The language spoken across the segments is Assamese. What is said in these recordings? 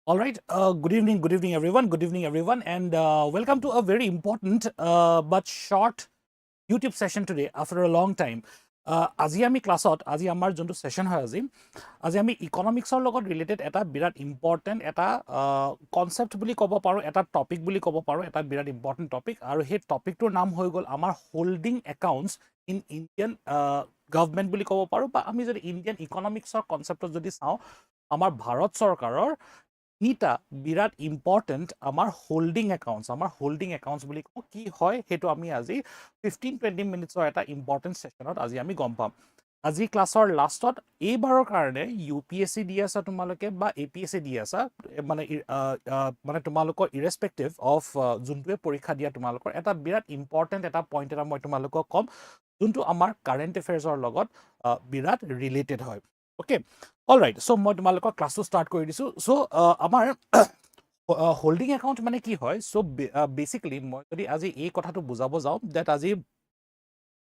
All right. Good evening, everyone, and welcome to a very important but short YouTube session today after a long time. আজি আমি ক্লাছত আজি আমাৰ যোনটো সেশন হয় আজি আমি ইকনমিক্সৰ লগত ৰিলেটেড এটা বিৰাট ইম্পৰ্টেণ্ট এটা কনচেপ্ট বুলি ক'ব পাৰোঁ, এটা টপিক বুলি ক'ব পাৰোঁ, এটা বিৰাট ইম্পৰ্টেণ্ট টপিক, আৰু সেই টপিকটোৰ নাম হৈ গ'ল আমাৰ holding accounts in Indian government বুলি ক'ব পাৰোঁ, বা আমি যদি ইণ্ডিয়ান ইকনমিক্সৰ কনচেপ্টত যদি চাওঁ, আমাৰ ভাৰত চৰকাৰৰ তিনিটা বিৰাট ইম্পৰ্টেণ্ট আমাৰ হোল্ডিং একাউণ্টছ বুলি কওঁ। কি হয় সেইটো আমি আজি 15-20 মিনিটছৰ এটা ইম্পৰ্টেণ্ট ছেশ্যনত আজি আমি গম পাম। আজি ক্লাছৰ লাষ্টত এইবাৰৰ কাৰণে UPSC দি আছা তোমালোকে বা APSC দি আছা, মানে তোমালোকৰ ইৰেছপেক্টিভ অফ যোনটোৱে পৰীক্ষা দিয়া তোমালোকৰ এটা বিৰাট ইম্পৰ্টেণ্ট এটা পইণ্ট এটা মই তোমালোকক ক'ম, যোনটো আমাৰ কাৰেণ্ট এফেয়াৰ্ছৰ লগত বিৰাট ৰিলেটেড হয়। Okay, all right. চ' মই তোমালোকৰ ক্লাছটো ষ্টাৰ্ট কৰি দিছোঁ। চ' আমাৰ হোল্ডিং একাউণ্ট মানে কি হয়? চ' বেচিকেলি মই যদি আজি এই কথাটো বুজাব যাওঁ, ডেট আজি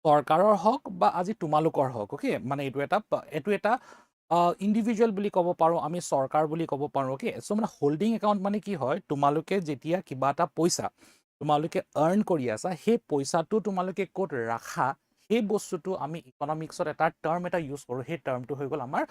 চৰকাৰৰ হওক বা আজি তোমালোকৰ হওক, অ'কে, মানে এইটো এটা ইণ্ডিভিজুৱেল বুলি ক'ব পাৰোঁ, আমি চৰকাৰ বুলি ক'ব পাৰোঁ। অ'কে, চ' মানে হোল্ডিং একাউণ্ট মানে কি হয়? তোমালোকে যেতিয়া কিবা এটা পইচা তোমালোকে আৰ্ণ কৰি আছা, সেই পইচাটো তোমালোকে ক'ত ৰাখা, সেই বস্তুটো আমি ইকনমিক্সত এটা টাৰ্ম এটা ইউজ কৰোঁ। সেই টাৰ্মটো হৈ গ'ল আমাৰ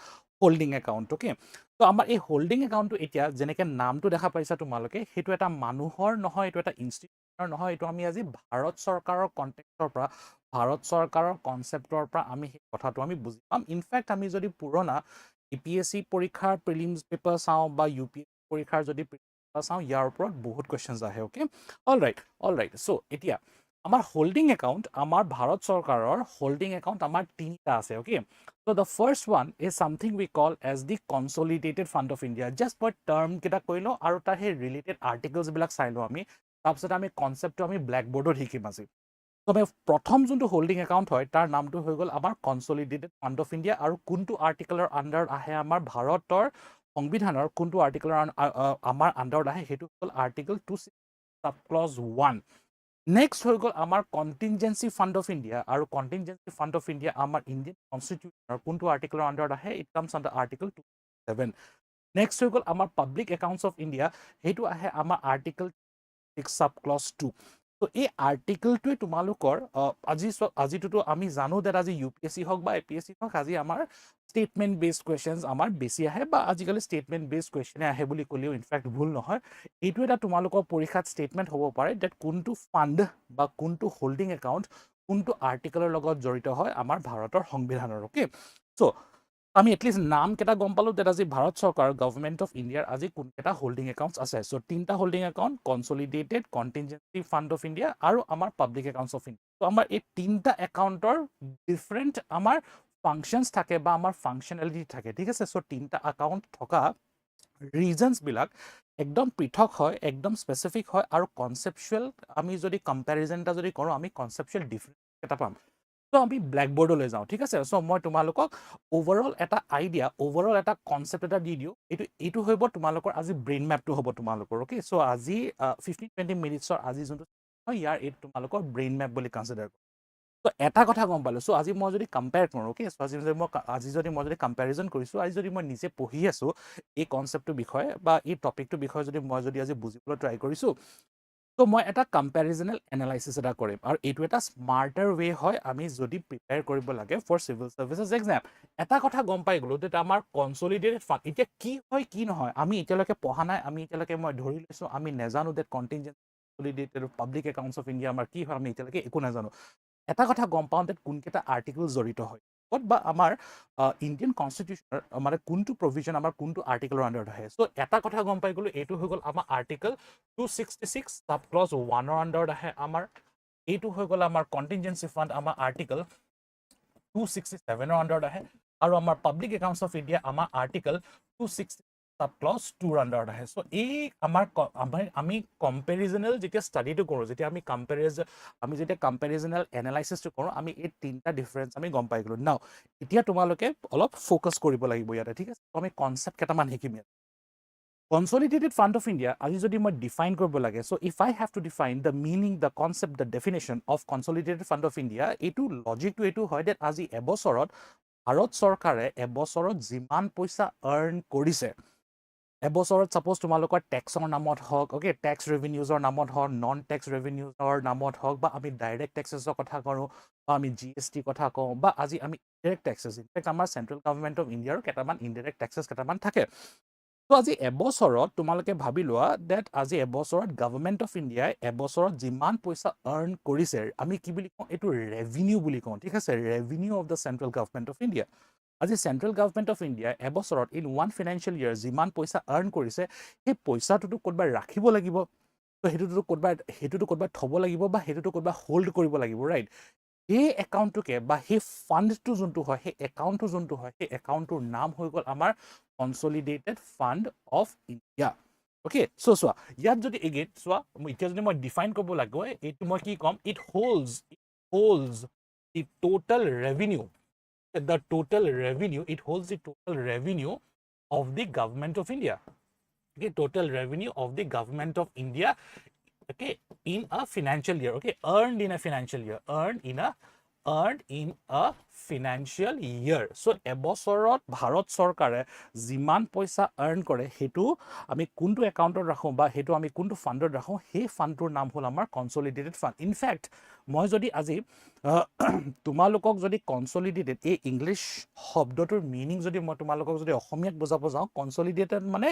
হোল্ডিং একাউণ্ট। অ'কে, ত' আমাৰ এই হোল্ডিং একাউণ্টটো এতিয়া যেনেকৈ নামটো দেখা পাইছা তোমালোকে, সেইটো এটা মানুহৰ নহয়, এইটো এটা ইনষ্টিটিউচনৰ নহয়, এইটো আমি আজি ভাৰত চৰকাৰৰ কণ্টেক্সৰ পৰা, ভাৰত চৰকাৰৰ কনচেপ্টৰ পৰা আমি সেই কথাটো আমি বুজি পাম। ইনফেক্ট আমি যদি পুৰণা APSC পৰীক্ষাৰ প্ৰিলিমছ পেপাৰ চাওঁ বা UPSC পৰীক্ষাৰ যদি পেপাৰ চাওঁ, ইয়াৰ ওপৰত বহুত কুৱেশ্যনছ আহে। Okay, all right. চ' এতিয়া আমাৰ হোল্ডিং একাউণ্ট, আমাৰ ভাৰত চৰকাৰৰ হোল্ডিং একাউণ্ট আমাৰ তিনিটা আছে। Okay, so' the first one is something we call as the consolidated fund of India. Just মই টাৰ্মকেইটা কৈ লওঁ আৰু তাৰ সেই ৰিলেটেড আৰ্টিকলছবিলাক চাই লওঁ আমি, তাৰপিছত আমি কনচেপ্টটো আমি ব্লেকবৰ্ডত শিকিম আজি। ত' প্ৰথম যোনটো হোল্ডিং একাউণ্ট হয় তাৰ নামটো হৈ গ'ল আমাৰ কনচলিডেটেড ফাণ্ড অফ ইণ্ডিয়া, আৰু কোনটো আৰ্টিকলৰ আণ্ডাৰত আহে, আমাৰ ভাৰতৰ সংবিধানৰ কোনটো আৰ্টিকলৰ আমাৰ আণ্ডাৰত আহে, সেইটো হ'ল আৰ্টিকল 260 সাব ক্লজ 1। নেক্সট হৈ গ'ল আমাৰ কণ্টিনজেঞ্চি ফাণ্ড অফ ইণ্ডিয়া, আৰু কণ্টিনজেঞ্চি ফাণ্ড অফ ইণ্ডিয়া আমাৰ ইণ্ডিয়ান কনষ্টিটিউচনৰ কোনটো আৰ্টিকলৰ আণ্ডাৰত আহে, it comes under article 207। Next হৈ গ'ল আমাৰ পাব্লিক একাউণ্টছ অফ ইণ্ডিয়া, সেইটো আহে আমাৰ আৰ্টিকল 6 সাব ক্লজ 2। ত' এই আৰ্টিকলটোৱে তোমালোকৰ আজিটোতো আমি জানো যে আজি UPSC হওক বা APSC হওক, আজি আমাৰ ষ্টেটমেণ্ট বেছড কুৱেশ্যনছ আমাৰ বেছি আহে, বা আজিকালি ষ্টেটমেণ্ট বেছড কুৱেশ্যনে আহে বুলি ক'লেও ইনফেক্ট ভুল নহয়। এইটো এটা তোমালোকৰ পৰীক্ষাত ষ্টেটমেণ্ট হ'ব পাৰে ডেট কোনটো ফাণ্ড বা কোনটো হোল্ডিং একাউণ্ট কোনটো আৰ্টিকলৰ লগত জড়িত হয় আমাৰ ভাৰতৰ সংবিধানৰ। অ'কে, চ' আমি এটলিষ্ট নামকেইটা গম পালোঁ যে আজি ভাৰত চৰকাৰ গভৰ্ণমেণ্ট অফ ইণ্ডিয়াৰ আজি কোনকেইটা হোল্ডিং একাউণ্টছ আছে। চ' তিনিটা holding account, consolidated, contingency fund of India আৰু আমাৰ পাব্লিক একাউণ্টছ অফ ইণ্ডিয়া। ত' আমাৰ এই তিনিটা একাউণ্টৰ ডিফাৰেণ্ট আমাৰ ফাংচনছ থাকে বা আমাৰ ফাংচনেলিটি থাকে, ঠিক আছে। চ' তিনিটা একাউণ্ট থকা ৰিজনছবিলাক একদম পৃথক হয়, একদম স্পেচিফিক হয়, আৰু কনচেপচুৱেল আমি যদি কম্পেৰিজন এটা যদি কৰোঁ, আমি কনচেপচুৱেল ডিফাৰেঞ্চ এটা পাম। চ' আমি ব্লেকবৰ্ডলৈ যাওঁ, ঠিক আছে। চ' মই তোমালোকক অভাৰঅল এটা আইডিয়া, অভাৰঅল এটা কনচেপ্ট এটা দি দিওঁ। এইটো হ'ব তোমালোকৰ আজি ব্ৰেইন মেপটো হ'ব তোমালোকৰ। অ'কে, চ' আজি 15-20 মিনিটছৰ আজি যোনটো হয়, ইয়াৰ এইটো তোমালোকৰ ব্ৰেইন মেপ বুলি কনচিডাৰ কৰোঁ। ত' এটা কথা গম পালোঁ, চ' আজি মই যদি কম্পেয়াৰ কৰোঁ, অ'কে, চ' আজি মই যদি কম্পেৰিজন কৰিছোঁ, আজি যদি মই নিজে পঢ়ি আছোঁ এই কনচেপ্টটোৰ বিষয়ে বা এই টপিকটোৰ বিষয়ে যদি আজি বুজিবলৈ ট্ৰাই কৰিছোঁ, ত' মই এটা কম্পেৰিজনেল এনালাইচিছ এটা কৰিম, আৰু এইটো এটা স্মাৰ্টাৰ ৱে হয় আমি যদি প্ৰিপেয়াৰ কৰিব লাগে ফৰ চিভিল চাৰ্ভিচেছ এক্সাম। এটা কথা গম পাই গ'লোঁ যে আমাৰ কনচলিডেটেড ফাণ্ড এতিয়া কি হয় কি নহয় আমি এতিয়ালৈকে পঢ়া নাই, আমি এতিয়ালৈকে মই ধৰি লৈছোঁ আমি নাজানো যে কণ্টিনজেণ্ট পাব্লিক একাউণ্টছ অফ ইণ্ডিয়া আমাৰ কি হয়, আমি এতিয়ালৈকে একো নাজানো। এটা কথা গম পাওঁ যে কোনকেইটা আৰ্টিকল জড়িত হয় ক'ত, বা আমাৰ ইণ্ডিয়ান কনষ্টিটিউচনৰ মানে কোনটো প্ৰভিজন আমাৰ কোনটো আৰ্টিকলৰ আণ্ডাৰত আহে। চ' এটা কথা গম পাই গ'লোঁ, এইটো হৈ গ'ল আমাৰ আৰ্টিকল 266 সাব ক্লজ 1ৰ আণ্ডাৰত আহে আমাৰ। এইটো হৈ গ'ল আমাৰ কণ্টিনজেঞ্চি ফাণ্ড আমাৰ আৰ্টিকল 267ৰ আণ্ডাৰত আহে, আৰু আমাৰ পাব্লিক একাউণ্টছ অফ ইণ্ডিয়া আমাৰ আৰ্টিকল 260 সাব ক্লজ 2ৰ আণ্ডাৰত আহে। চ' এই আমি কম্পেৰিজনেল যেতিয়া ষ্টাডিটো কৰোঁ, যেতিয়া আমি যেতিয়া কম্পেৰিজনেল এনালাইচিছটো কৰোঁ, আমি এই তিনিটা ডিফাৰেঞ্চ আমি গম পাই গ'লোঁ। নাও এতিয়া তোমালোকে অলপ ফ'কাছ কৰিব লাগিব ইয়াতে, ঠিক আছে। আমি কনচেপ্ট কেইটামান শিকিম ইয়াত। কনচলিডেটেড ফাণ্ড অফ ইণ্ডিয়া আজি যদি মই ডিফাইন কৰিব লাগে, so' if I have to define the meaning, the concept, the definition of consolidated fund of India, এইটো লজিকটো এইটো হয় যে আজি এবছৰত ভাৰত চৰকাৰে এবছৰত যিমান পইচা আৰ্ণ কৰিছে, এবছৰত সাপোজ তোমালোকৰ ট্যাক্সৰ নামত হওক ওকে ট্যাক্স ৰেভিনিউজৰ নামত হওক নন ট্যাক্স ৰেভিনিউজৰ নামত হওক বা আমি ডাইৰেক্ট ট্যাক্সেছৰ কথা কৰো বা আমি জিএসটি কথা কওঁ বা আজি আমি ইনডাইৰেক্ট ট্যাক্সেছ ইনফেক্ট আমাৰ সেন্ট্ৰেল গভৰ্নমেন্ট অফ ইণ্ডিয়াৰ কেইটামান ইনডাইৰেক্ট ট্যাক্সেছ কেইটামান থাকে তো আজি এবছৰত তোমালোকে ভাবি লোৱা দ্যাট আজি এবছৰত গভৰ্নমেন্ট অফ ইণ্ডিয়াই এবছৰত যিমান পইচা আৰ্ন কৰিছে আমি কি বুলি কওঁ এটো ৰেভিনিউ বুলি কওঁ ঠিক আছে revenue of the central government of India আজি সেন্ট্ৰেল গভৰ্নমেন্ট অফ ইণ্ডিয়া এবছৰত ইন ওৱান ফাইনেন্সিয়েল ইয়াৰ যিমান পইচা আৰ্ন কৰিছে সেই পইচাটোতো ক'ৰবাত ৰাখিব লাগিব তো সেইটোতো ক'ৰবাত থ'ব লাগিব বা সেইটোতো ক'ৰবাত হোল্ড কৰিব লাগিব ৰাইট সেই একাউণ্টটোকে বা সেই ফাণ্ডটো যোনটো হয় সেই একাউণ্টটো যোনটো হয় সেই একাউণ্টটোৰ নাম হৈ গ'ল আমাৰ consolidated fund of India okay চোৱা ইয়াত যদি এগেইন চোৱা এতিয়া যদি মই ডিফাইন কৰিব লাগে এইটো মই কি ক'ম it holds the total revenue the total revenue it holds the total revenue of the government of India okay total revenue of the government of India okay in a financial year okay earned in a financial year earned in a financial year so এবছৰত ভাৰত চৰকাৰে যিমান পইচা আৰ্ন কৰে হেতু আমি কোনটো একাউণ্টত ৰাখো বা হেতু আমি কোনটো ফাণ্ডত ৰাখো সেই ফাণ্ডটোৰ নাম হ'ল আমাৰ কনসলিডেটেড ফাণ্ড ইনফ্যাক্ট মই যদি আজি তোমালোকক যদি কনসলিডেটেড এই ইংলিশ শব্দটোৰ মিনিং যদি মই তোমালোকক যদি অসমীয়াত বুজাব যাওঁ কনসলিডেটেড মানে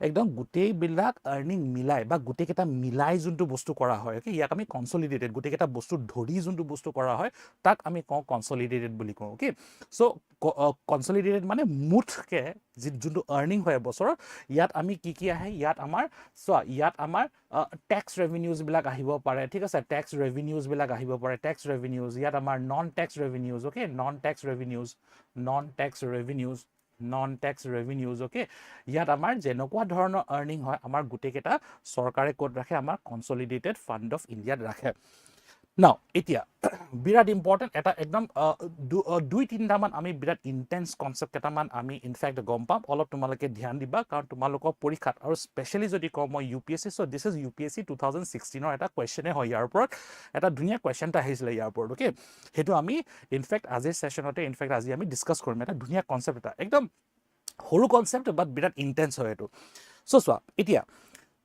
একদম গোটেইবিলাক আৰ্নিং মিলাই বা গোটেইকেইটা মিলাই যোনটো বস্তু কৰা হয় ওকে ইয়াক আমি কনসলিডেটেড গোটেইকেইটা বস্তু ধৰি যোনটো বস্তু কৰা হয় তাক আমি কওঁ কনসলিডেটেড বুলি কওঁ ওকে সো কনসলিডেটেড মানে মুঠকে যোনটো আৰ্নিং হয় বছৰত ইয়াত আমি কি আহে ইয়াত আমাৰ চোৱা ইয়াত আমাৰ ট্যাক্স ৰেভিনিউজ বিলাক আহিব পাৰে ঠিক আছে ট্যাক্স ৰেভিনিউজ বিলাক আহিব পাৰে ট্যাক্স ৰেভিনিউজ ইয়াত আমাৰ non tax revenues okay non tax revenues okay ইয়াত আমাৰ যেনেকুৱা ধৰণৰ আৰ্নিং হয় আমাৰ গোটেইকেইটা চৰকাৰে ক'ত ৰাখে আমাৰ কনসলিডেটেড ফাণ্ড অফ ইণ্ডিয়াত ৰাখে নাও এতিয়া বিৰাট ইম্পৰ্টেণ্ট এটা একদম দুই তিনিটামান আমি বিৰাট ইণ্টেন্স কনচেপ্ট কেইটামান আমি ইনফেক্ট গম পাম অলপ তোমালোকে ধ্যান দিবা কাৰণ তোমালোকৰ পৰীক্ষাত আৰু স্পেচিয়েলি যদি কওঁ মই UPSC so' this is UPSC 2016 এটা কুৱেশ্যনে হয় ইয়াৰ ওপৰত এটা ধুনীয়া কুৱেশ্যন এটা আহিছিলে ইয়াৰ ওপৰত ওকে সেইটো আমি ইনফেক্ট আজিৰ ছেশ্যনতে ইনফেক্ট আজি আমি ডিছকাছ কৰিম এটা ধুনীয়া কনচেপ্ট এটা একদম সৰু কনচেপ্ট বাট বিৰাট ইণ্টেন্স হয় এইটো চ' চোৱা এতিয়া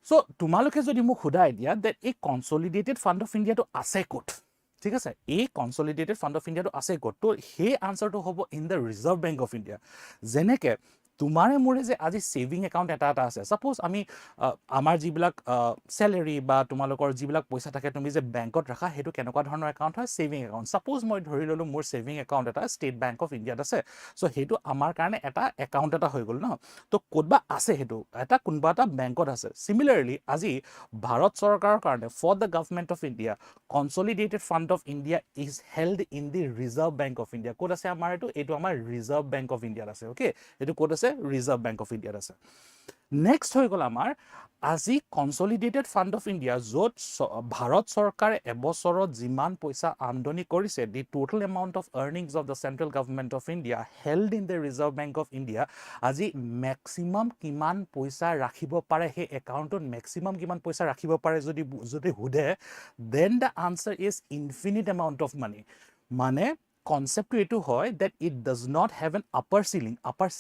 সো তোমালোকে যদি মোক খুদাই দিয়া দ্যাট এই কনসলিডেটেড ফাণ্ড অফ ইণ্ডিয়াটো আছে ক'ত ঠিক আছে এই কনসলিডেটেড ফাণ্ড অফ ইণ্ডিয়াটো আছে ক'ত তো সেই আনসাৰটো হ'ব in the Reserve Bank of India যেনেকে তোমাৰে মোৰে যে আজি সেভিং একাউণ্ট এটা আছে সাপোজ আমি আমাৰ যিবিলাক স্যালাৰি বা তোমালোকৰ যিবিলাক পইচা থাকে তুমি যে বেংকত ৰাখা হেতু কেনেকুৱা ধৰণৰ একাউণ্ট হয় সেভিং একাউণ্ট সাপোজ মই ধৰি ললো মোৰ সেভিং একাউণ্ট এটা ষ্টেট বেংক অফ ইণ্ডিয়াত আছে সো হেতু আমাৰ কাৰণে এটা একাউণ্ট এটা হৈ গ'ল ন তো ক'তবা আছে হেতু এটা কোনবা এটা বেংকত আছে সিমিলাৰলি আজি ভাৰত চৰকাৰৰ কাৰণে for the government of India consolidated fund of India is held in the Reserve Bank of India ক'ত আছে আমাৰ এইটো আমাৰ ৰিজাৰ্ভ বেংক অফ ইণ্ডিয়াত আছে ওকে এইটো ক'ত আছে ৰিজাৰ্ভ বেংক অফ ইণ্ডিয়াত আছে নেক্সট হৈ গ'ল আমাৰ আজি কনসলিডেটেড ফাণ্ড অফ ইণ্ডিয়া য'ত ভাৰত চৰকাৰে এবছৰত যিমান পইচা আমদানি কৰিছে the total amount of earnings of the central government of India held in the Reserve Bank of India আজি মেক্সিমাম কিমান পইচা ৰাখিব পাৰে সেই একাউণ্টত মেক্সিমাম কিমান পইচা ৰাখিব পাৰে যদি সোধে then the answer is infinite amount of money মানে কনচেপ্টটো এইটো হয় that it does not have an upper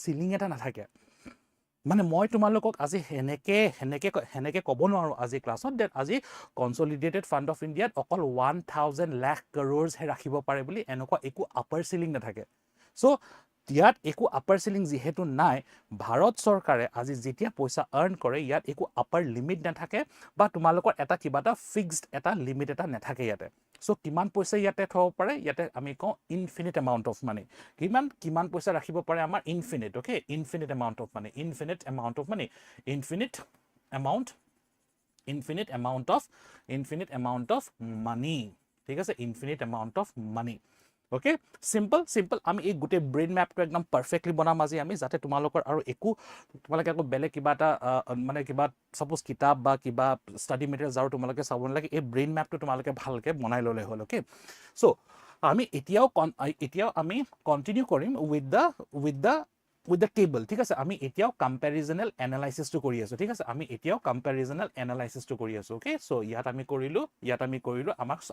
ceiling এটা নাথাকে মানে মই তোমালোকক আজি হেনেকে ক'ব নোৱাৰো আজি ক্লাছত দ্যাট আজি কনসলিডেটেড ফাণ্ড অফ ইণ্ডিয়াত অকল 1000 লাখ crores হে ৰাখিব পাৰে বুলি এনেকুৱা একো আপাৰ চিলিং নাথাকে সো ইয়াত একো আপাৰ চিলিং যেহেতু নাই ভাৰত চৰকাৰে আজি যেতিয়া পইচা আৰ্ন কৰে ইয়াত একো আপাৰ লিমিট নাথাকে বা তোমালোকৰ এটা কিবা এটা ফিক্সড এটা লিমিট এটা নাথাকে ইয়াতে সো কিমান পইচা ইয়াতে থব পাৰে ইয়াতে আমি কওঁ ইনফিনিট এমাউণ্ট অফ মানি কিমান পইচা ৰাখিব পাৰে আমাৰ infinite okay infinite amount of money infinite amount of money ঠিক আছে infinite amount of money okay simple আমি এই গোটে ব্ৰেইন ম্যাপটো একদম পাৰফেক্টলি বনাম আজি আমি যাতে তোমালোকৰ আৰু তোমালোকে আকৌ বেলেগ কিবা এটা মানে কিবা সাপোজ কিতাপ বা কিবা স্টাডি মেটেৰিয়েলছ আৰু তোমালোকে চাব নালাগে এই ব্ৰেইন ম্যাপটো তোমালোকে ভালকে বনাই ললে হ'ল ওকে সো আমি এতিয়াও আমি কন্টিনিউ কৰিম with the table ঠিক আছে আমি এতিয়াও কম্পাৰিজনাল এনালাইসিস টো কৰি আছো ঠিক আছে আমি এতিয়াও কম্পাৰিজনাল এনালাইসিস টো কৰি আছো ওকে সো ইয়াত আমি কৰিলো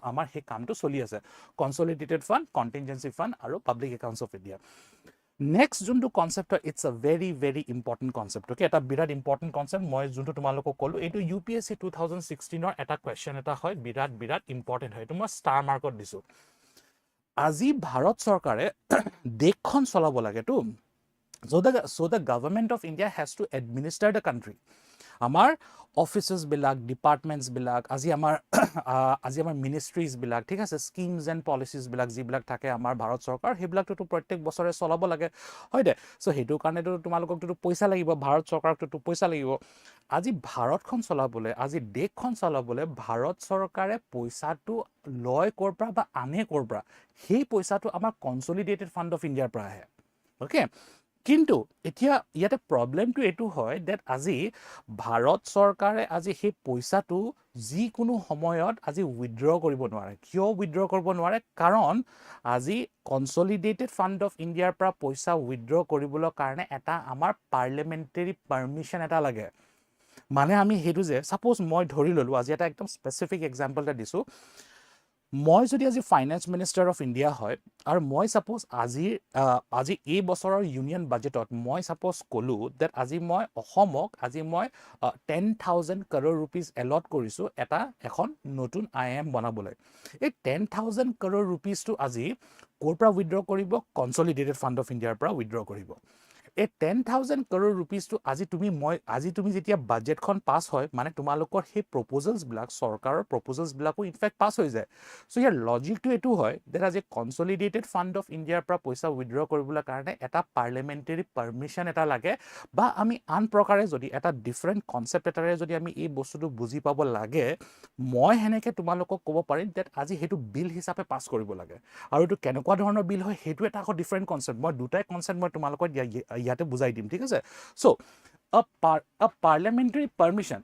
আমাৰ হে কামটো চলি আছে কনসলিডেটেড ফাণ্ড কন্টিনজেন্সি ফাণ্ড আৰু public accounts of India next যোনটো কনচেপ্ট হয় ইটছ আ very very important concept okay এটা বিৰাট ইম্পৰ্টেণ্ট কনচেপ্ট মই যোনটো তোমালোকক ক'লোঁ এইটো UPSC 2016 এটা কুৱেশ্যন এটা হয় বিৰাট বিৰাট ইম্পৰ্টেণ্ট হয় এইটো মই ষ্টাৰ মাৰ্কত দিছোঁ আজি ভাৰত চৰকাৰে দেশখন চলাব লাগেতো so the government of India has to administer the country আমাৰ অফিচেছ বিলাক ডিপাৰ্টমেণ্টছ বিলাক আজি আমাৰ মিনিষ্ট্ৰিজ বিলাক ঠিক আছে স্কিমছ এণ্ড পলিচিছ বিলাক যিবিলাক থাকে আমাৰ ভাৰত চৰকাৰ সেইবিলাকতো প্ৰত্যেক বছৰে চলাব লাগে হয় দে চ' সেইটো কাৰণেতো তোমালোককতো পইচা লাগিব ভাৰত চৰকাৰকতো পইচা লাগিব আজি ভাৰতখন চলাবলৈ আজি দেশখন চলাবলৈ ভাৰত চৰকাৰে পইচাটো লয় ক'ৰ পৰা বা আনে ক'ৰ পৰা সেই পইচাটো আমাৰ কনচলিডেটেড ফাণ্ড অফ ইণ্ডিয়াৰ পৰা আহে অ'কে কিন্তু এতিয়া ইয়াতে প্ৰব্লেমটো এইটো হয় ডেট আজি ভাৰত চৰকাৰে আজি সেই পইচাটো যিকোনো সময়ত আজি উইথড্ৰ কৰিব নোৱাৰে কিয় উইথড্ৰ কৰিব নোৱাৰে কাৰণ আজি কনচলিডেটেড ফাণ্ড অফ ইণ্ডিয়াৰ পৰা পইচা উইথড্ৰ কৰিবলৈ কাৰণে এটা আমাৰ পাৰ্লিয়ামেণ্টেৰী পাৰ্মিশ্যন এটা লাগে মানে আমি সেইটো যে ছাপ'জ মই ধৰি ল'লোঁ আজি এটা একদম স্পেচিফিক এক্সাম্পল এটা দিছোঁ মই যদি আজি ফাইনেন্স মিনিষ্টাৰ অফ ইণ্ডিয়া হয় আৰু মই ছাপ'জ আজি এই বছৰৰ ইউনিয়ন বাজেটত মই ছাপ'জ ক'লোঁ ডেট আজি মই অসমক আজি মই 10,000 crore rupees এলট কৰিছোঁ এখন নতুন IIM বনাবলৈ এই 10,000 crore rupeesটো আজি ক'ৰ পৰা উইথড্ৰ কৰিব কনচলিডেটেড ফাণ্ড অফ ইণ্ডিয়াৰ পৰা উইথড্ৰ কৰিব এই 10,000 crore rupeesটো আজি তুমি যেতিয়া বাজেটখন পাছ হয় মানে তোমালোকৰ সেই প্ৰপ'জেলছবিলাক চৰকাৰৰ প্ৰপ'জেলছবিলাকো ইনফেক্ট পাছ হৈ যায় চ' ইয়াৰ লজিকটো এইটো হয় ডেট আজি কনচলিডেটেড ফাণ্ড অফ ইণ্ডিয়াৰ পৰা পইচা উইথড্ৰ কৰিবলৈ কাৰণে এটা পাৰ্লিয়ামেণ্টেৰী পাৰ্মিশ্যন এটা লাগে বা আমি আন প্ৰকাৰে যদি এটা ডিফাৰেণ্ট কনচেপ্ট এটাৰে যদি আমি এই বস্তুটো বুজি পাব লাগে মই সেনেকৈ তোমালোকক ক'ব পাৰিম ডেট আজি সেইটো বিল হিচাপে পাছ কৰিব লাগে আৰু এইটো কেনেকুৱা ধৰণৰ বিল হয় সেইটো এটা আকৌ ডিফাৰেণ্ট কনচেপ্ট মই দুটাই কনচেপ্ট মই তোমালোকক ইয়াতে বুজাই দিম ঠিক আছে চ' a parliamentary permission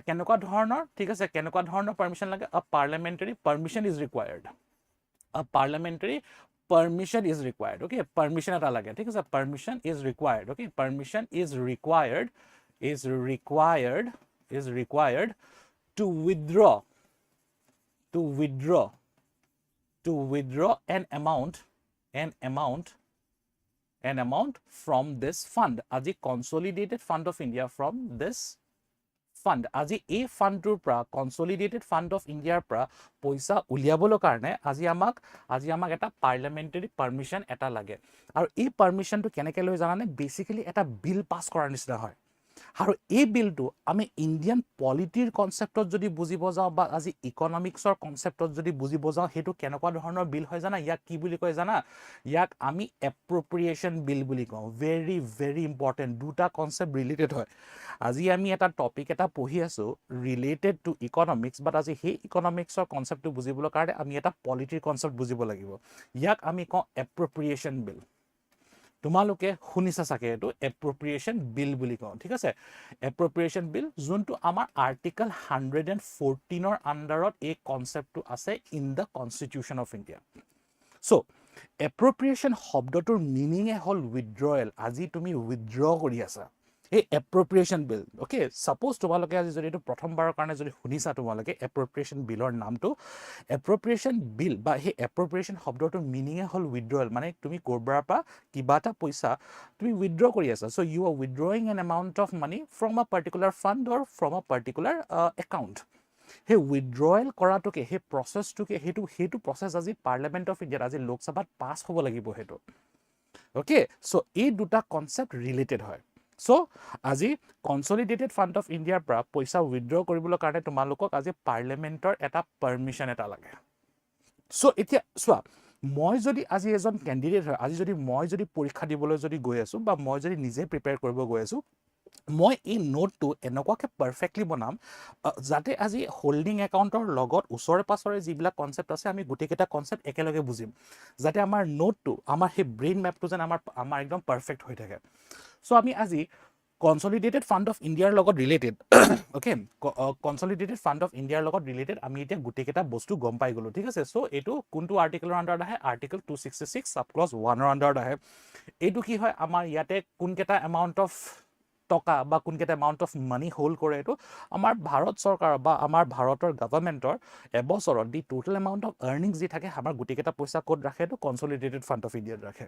কেনেকুৱা ধৰণৰ ঠিক আছে কেনেকুৱা ধৰণৰ পাৰ্মিশ্যন লাগে a parliamentary permission is required a parliamentary permission is required okay permission এটা লাগে ঠিক আছে permission is required okay permission is required to withdraw an amount from this fund আজি consolidated fund of India from this fund আজি এই ফাণ্ডটোৰ পৰা consolidated fund of India পৰা পইচা উলিয়াবলৈ কাৰণে আজি আমাক এটা পাৰ্লিয়ামেণ্টেৰী পাৰ্মিশ্যন এটা লাগে আৰু এই পাৰ্মিশ্যনটো কেনেকৈ লৈ জানানে বেচিকেলি এটা বিল পাছ কৰাৰ নিচিনা হয় আৰু এই বিলটো আমি ইণ্ডিয়ান পলিটিৰ কনচেপ্টত যদি বুজিব যাওঁ বা আজি ইকনমিক্সৰ কনচেপ্টত যদি বুজিব যাওঁ সেইটো কেনেকুৱা ধৰণৰ বিল হয় জানা ইয়াক কি বুলি কয় জানা ইয়াক আমি এপ্ৰপ্ৰিয়েশ্যন বিল বুলি কওঁ ভেৰি ভেৰি ইম্পৰ্টেণ্ট দুটা কনচেপ্ট ৰিলেটেড হয় আজি আমি এটা টপিক এটা পঢ়ি আছোঁ ৰিলেটেড টু ইকনমিক্স বাট আজি সেই ইকনমিক্সৰ কনচেপ্টটো বুজিবলৈ কাৰণে আমি এটা পলিটিৰ কনচেপ্ট বুজিব লাগিব ইয়াক আমি কওঁ এপ্ৰপ্ৰিয়েশ্যন বিল তোমালোকে শুনিছা চাগে এইটো এপ্ৰপ্ৰিয়েশ্যন বিল বুলি কওঁ ঠিক আছে এপ্ৰপ্ৰিয়েশ্যন বিল যোনটো আমাৰ আৰ্টিকল 114ৰ আণ্ডাৰত এই কনচেপ্টটো আছে in the constitution of India so' appropriation শব্দটোৰ মিনিঙে হ'ল উইথড্ৰয়েল আজি তুমি উইথড্ৰ কৰি আছা এই এপ্ৰপ্ৰিয়েশ্যন বিল অ'কে ছাপ'জ তোমালোকে আজি যদি এইটো প্ৰথমবাৰৰ কাৰণে যদি শুনিছা তোমালোকে এপ্ৰপ্ৰিয়েশ্যন বিলৰ নামটো এপ্ৰপ্ৰিয়েশ্যন বিল বা সেই এপ্ৰপ্ৰিয়েশ্যন শব্দটোৰ মিনিঙে হ'ল উইথড্ৰয়েল মানে তুমি ক'ৰবাৰ পৰা কিবা এটা পইচা তুমি উইথড্ৰ কৰি আছা so' you are withdrawing an amount of money from a particular fund or from a particular account সেই উইথড্ৰয়েল কৰাটোকে সেই প্ৰচেছটোকে সেইটো প্ৰচেছ আজি পাৰ্লিয়ামেণ্ট অফ ইণ্ডিয়াত আজি লোকসভাত পাছ হ'ব লাগিব সেইটো অ'কে চ' এই দুটা কনচেপ্ট ৰিলেটেড হয় চ' আজি কনচলিডেটেড ফাণ্ড অফ ইণ্ডিয়াৰ পৰা পইচা উইথড্ৰ কৰিবলৈ কাৰণে তোমালোকক আজি পাৰ্লিয়ামেণ্টৰ এটা পাৰ্মিশ্যন এটা লাগে চ' এতিয়া চোৱা মই যদি আজি এজন কেণ্ডিডেট হয় আজি যদি মই পৰীক্ষা দিবলৈ যদি গৈ আছোঁ বা মই যদি নিজে প্ৰিপেয়াৰ কৰিব গৈ আছোঁ মই এই নোটটো এনেকুৱাকৈ পাৰফেক্টলি বনাম যাতে আজি হোল্ডিং একাউণ্টৰ লগত ওচৰে পাছৰে যিবিলাক কনচেপ্ট আছে আমি গোটেইকেইটা কনচেপ্ট একেলগে বুজিম যাতে আমাৰ নোটটো আমাৰ সেই ব্ৰেইন মেপটো যেন আমাৰ একদম পাৰফেক্ট হৈ থাকে চ' আমি আজি কনচলিডেটেড ফাণ্ড অফ ইণ্ডিয়াৰ লগত related okay consolidated fund of ইণ্ডিয়াৰ লগত ৰিলেটেড আমি এতিয়া গোটেইকেইটা বস্তু গম পাই গ'লোঁ ঠিক আছে চ' এইটো কোনটো আৰ্টিকেলৰ আণ্ডাৰত আহে আৰ্টিকেল 266 সাব ক্লজ 1ৰ আণ্ডাৰত আহে এইটো কি হয় আমাৰ ইয়াতে কোনকেইটা এমাউণ্ট অফ টকা বা কোনকেইটা এমাউণ্ট অফ মানি হোল্ড কৰে এইটো আমাৰ ভাৰত চৰকাৰ বা আমাৰ ভাৰতৰ গভৰ্ণমেণ্টৰ এবছৰত দি টোটেল এমাউণ্ট অফ আৰ্নিংছ যি থাকে আমাৰ গোটেইকেইটা পইচা ক'ত ৰাখে এইটো কনচলিডেটেড ফাণ্ড অফ ইণ্ডিয়াত ৰাখে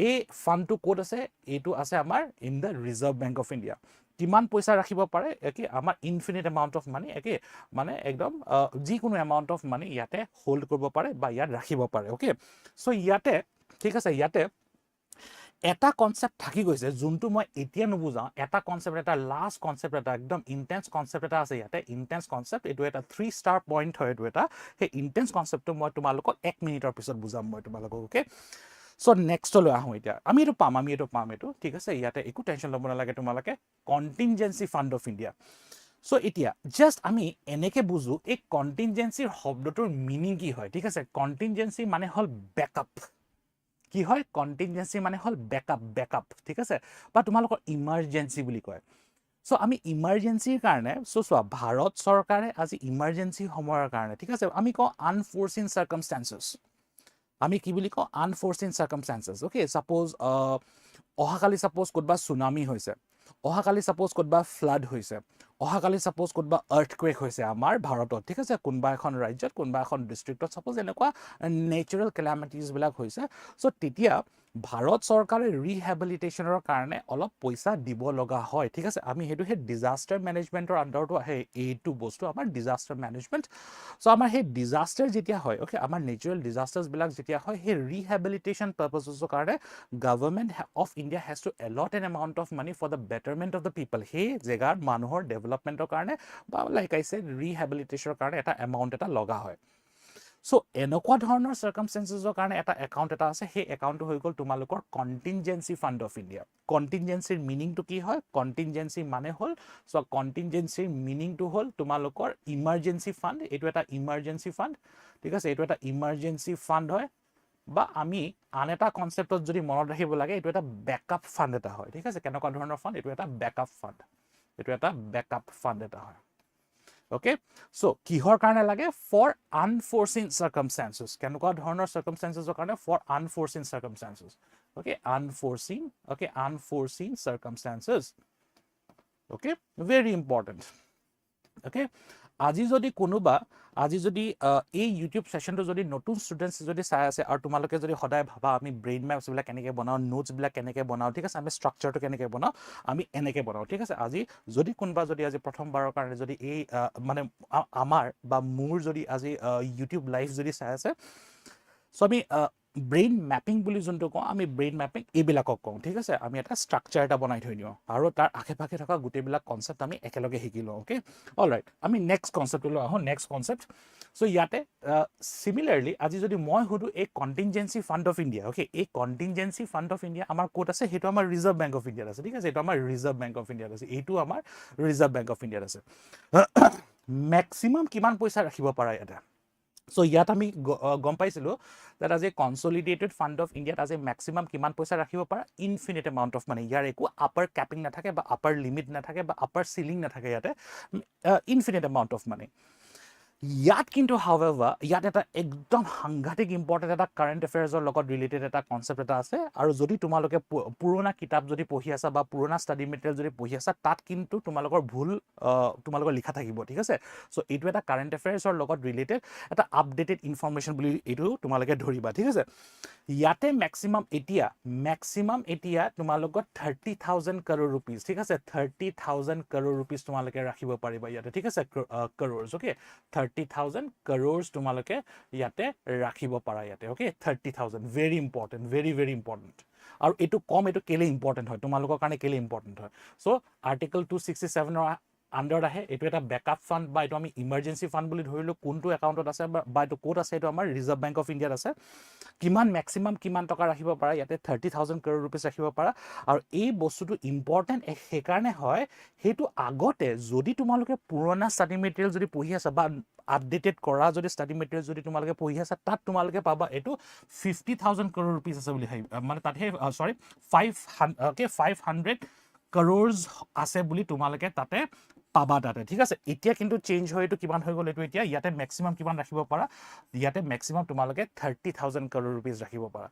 এই ফাণ্ডটো ক'ত আছে এইটো আছে আমাৰ in the Reserve Bank of India কিমান পইচা ৰাখিব পাৰে একে আমাৰ ইনফিনিট এমাউণ্ট অফ মানি একে মানে একদম যিকোনো এমাউণ্ট অফ মানি ইয়াতে হোল্ড কৰিব পাৰে বা ইয়াত ৰাখিব পাৰে অ'কে চ' ইয়াতে ঠিক আছে ইয়াতে এটা কনসেপ্ট থাকি গৈছে যোনটো মই এতিয়া নুবুজাওঁ এটা কনসেপ্ট এটা লাষ্ট কনসেপ্ট এটা একদম ইন্টেন্স কনসেপ্ট এটা আছে ইয়াতে ইন্টেন্স কনসেপ্ট এইটো এটা 3 ষ্টাৰ পইণ্ট হয় এইটো এটা সেই ইন্টেন্স কনসেপ্টটো মই তোমালোকক 1 মিনিটৰ পিছত বুজাম মই তোমালোকক ওকে সো নেক্সটলৈ আহোঁ এতিয়া আমি এইটো পাম এইটো ঠিক আছে ইয়াতে একো টেনশ্যন ল'ব নালাগে তোমালোকে কণ্টিনজেন্সি ফাণ্ড অফ ইণ্ডিয়া সো এতিয়া জাষ্ট আমি এনেকে বুজো এই কণ্টিনজেন্সিৰ শব্দটোৰ মিনিং কি হয় ঠিক আছে কণ্টিনজেন্সি মানে হ'ল বেকআপ কি হয় কণ্টিনজেন্সি মানে হ'ল বেকআপ ঠিক আছে বা তোমালোকৰ ইমাৰ্জেন্সি বুলি কয় সো আমি ইমাৰ্জেন্সিৰ কাৰণে সো চোৱা ভাৰত চৰকাৰে আজি ইমাৰ্জেন্সি সময়ৰ কাৰণে ঠিক আছে আমি কওঁ আনফৰচিন সাৰ্কামস্টেন্সেস আমি কি বুলি কওঁ আনফৰচিন সাৰ্কামস্টেন্সেস ওকে সাপোজ অহাকালি সাপোজ ক'তবা সুনামি হৈছে অহাকালি সাপোজ ক'তবা ফ্লাড হৈছে অহাকালি সাপোজ ক'তবা আৰ্থকুৱেক হৈছে আমাৰ ভাৰতত ঠিক আছে কোনবা এখন ৰাজ্যত কোনবা এখন ডিস্ট্ৰিক্টত সাপোজ এনেকুৱা নেচাৰেল ক্যালামিটিজ বিলাক হৈছে সো তেতিয়া ভাৰত চৰকাৰে ৰিহেবিলিটেশনৰ কাৰণে অলপ পইচা দিব লগা হয় ঠিক আছে আমি হেতু হে ডিজাস্টাৰ মেনেজমেন্টৰ আন্ডাৰটো আহে এইটো বস্তু আমাৰ ডিজাস্টাৰ মেনেজমেন্ট সো আমাৰ হে ডিজাস্টাৰ যেতিয়া হয় ওকে আমাৰ নেচাৰেল ডিজাস্টাৰ্স বিলাক যেতিয়া হয় হে ৰিহেবিলিটেশন পাৰপাসৰ কাৰণে government of India has to allot an amount of money for the betterment of the people হে জেগাৰ মানুহৰ ডেভেলপমেন্টৰ কাৰণে বা লাইক আই সেড ৰিহেবিলিটেশনৰ কাৰণে এটা এমাউন্ট এটা লগা হয় সো এনেকুৱা ধৰণৰ সাৰ্কামস্টেন্সেছৰ কাৰণে এটা একাউণ্ট এটা আছে সেই একাউণ্টটো হৈ গ'ল তোমালোকৰ কণ্টিনজেন্সি ফাণ্ড অফ ইণ্ডিয়া কণ্টিনজেন্সিৰ মিনিংটো কি হয় কণ্টিনজেন্সি মানে হ'ল সো কণ্টিনজেন্সিৰ মিনিংটো হ'ল তোমালোকৰ ইমাৰ্জেন্সি ফাণ্ড এইটো এটা ইমাৰ্জেন্সি ফাণ্ড ঠিক আছে এইটো এটা ইমাৰ্জেন্সি ফাণ্ড হয় বা আমি আন এটা কনসেপ্টত যদি মনত ৰাখিব লাগে এইটো এটা বেকআপ ফাণ্ড এটা হয় ঠিক আছে কেনেকুৱা ধৰণৰ ফাণ্ড এইটো এটা বেকআপ ফাণ্ড এটা হয় okay so কিহৰ কাৰণে লাগে for unforeseen circumstances কেনেকুৱা ধৰণৰ circumstances কাৰণে for unforeseen circumstances okay unforeseen circumstances okay very important okay আজি যদি কোনোবা আজি যদি এই ইউটিউব সেশনটো যদি নতুন স্টুডেন্টস যদি চাই আছে আৰু তোমালোকে যদি সদায় ভাবা আমি ব্ৰেইন ম্যাপস বিলাক কেনেকৈ বনাও নোটস বিলাক কেনেকৈ বনাও ঠিক আছে আমি স্ট্ৰাকচাৰটো কেনেকৈ বনাও আমি এনেকৈ বনাও ঠিক আছে আজি যদি কোনোবা যদি আজি প্ৰথমবাৰৰ কাৰণে যদি এই মানে আমাৰ বা মোৰ যদি আজি ইউটিউব লাইভ যদি চাই আছে সো আমি ব্ৰেইন ম্যাপিং বুলি যোনটো কওঁ আমি ব্ৰেইন ম্যাপিং এইবিলাকক কওঁ ঠিক আছে আমি এটা স্ট্ৰাকচাৰ এটা বনাই থৈ দিওঁ আৰু তাৰ আশে-পাশে থকা গোটেইবিলাক কনসেপ্ট আমি একেলগে শিকি লওঁ ওকে অলৰাইট আমি নেক্সট কনসেপ্টলৈ আহোঁ নেক্সট কনসেপ্ট সো ইয়াতে সিমিলাৰলি আজি যদি মই সুধো এই কণ্টিনজেন্সি ফাণ্ড অফ ইণ্ডিয়া ওকে এই কণ্টিনজেন্সি ফাণ্ড অফ ইণ্ডিয়া আমাৰ ক'ত আছে সেইটো আমাৰ ৰিজাৰ্ভ বেংক অফ ইণ্ডিয়াত আছে ঠিক আছে এইটো আমাৰ ৰিজাৰ্ভ বেংক অফ ইণ্ডিয়াত আছে এইটো আমাৰ ৰিজাৰ্ভ বেংক অফ ইণ্ডিয়াত আছে ম্যাক্সিমাম কিমান পইচা ৰাখিব পাৰা ইয়াতে সো ইয়াত আমি গম পাইছিলো that as a consolidated fund of India as a maximum কিমান পইচা ৰাখিব পাৰা infinite amount of money ইয়াৰ একো upper capping নাথাকে বা upper limit নাথাকে বা upper ceiling নাথাকে ইয়াতে infinite amount of money ইয়াত কিন্তু however ইয়াত এটা একদম সাংঘাতিক ইম্পৰ্টেন্ট এটা কাৰেন্ট এফেয়াৰ্সৰ লগত ৰিলেটেড এটা কনসেপ্ট এটা আছে আৰু যদি তোমালোকে পুৰণা কিতাপ যদি পঢ়ি আছা বা পুৰণা ষ্টাডি মেটেৰিয়েল যদি পঢ়ি আছা তাত কিন্তু তোমালোকৰ ভুল তোমালোকৰ লিখা থাকিব ঠিক আছে সো এইটো এটা কাৰেন্ট এফেয়াৰ্সৰ লগত ৰিলেটেড এটা আপডেটেড ইনফৰমেশন বুলি এইটো তোমালোকে ধৰিবা ঠিক আছে ইয়াতে ম্যাক্সিমাম এতিয়া তোমালোকৰ 30,000 crore rupees ঠিক আছে 30,000 crore rupees তোমালোকে ৰাখিব পাৰিবা ইয়াতে ঠিক আছে crores okay 30,000 crores তোমালোকে ইয়াতে ৰাখিব পাৰা ইয়াতে okay 30,000 very important very important আৰু এটো কম এটো কেলে ইম্পৰ্টেন্ট হয় তোমালোকৰ কাৰণে কেলে ইম্পৰ্টেন্ট হয় সো আৰ্টিকল 267 ৰ আন্ডাৰ আহে এটো এটা ব্যাকআপ ফাণ্ড বা এটো আমি ইমাৰ্জেন্সি ফাণ্ড বুলি ধৰিলো কোনটো একাউণ্টত আছে বা এটো কোড আছে এটো আমাৰ ৰিজাৰ্ভ বেংক অফ ইণ্ডিয়াত আছে কিমান ম্যাক্সিমাম কিমান টকা ৰাখিব পাৰা ইয়াতে 30,000 crore rupees ৰাখিব পাৰা আৰু এই বস্তুটো ইম্পৰ্টেন্ট সেই কাৰণে হয় হেতু আগতে যদি তোমালোকে পুৰণা ষ্টাডি মেটেৰিয়েল যদি পঢ়ি আছা বা আপডেটেড কৰা যদি ষ্টাডি মেটেৰিয়েল যদি তোমালোকে পঢ়ি আছা তাত তোমালোকে পাবা এটো 50,000 crore rupees আছে বুলি মানে তাত হে সৰি 500 crores আছে বুলি তোমালোকে তাতে পাবা তাতে ঠিক আছে এতিয়া কিন্তু চেঞ্জ হয় এটো কিমান হৈ গল এটো এতিয়া ইয়াতে ম্যাক্সিমাম কিমান ৰাখিব পাৰা ইয়াতে ম্যাক্সিমাম তোমালোকে 30,000 crore rupees ৰাখিব পাৰা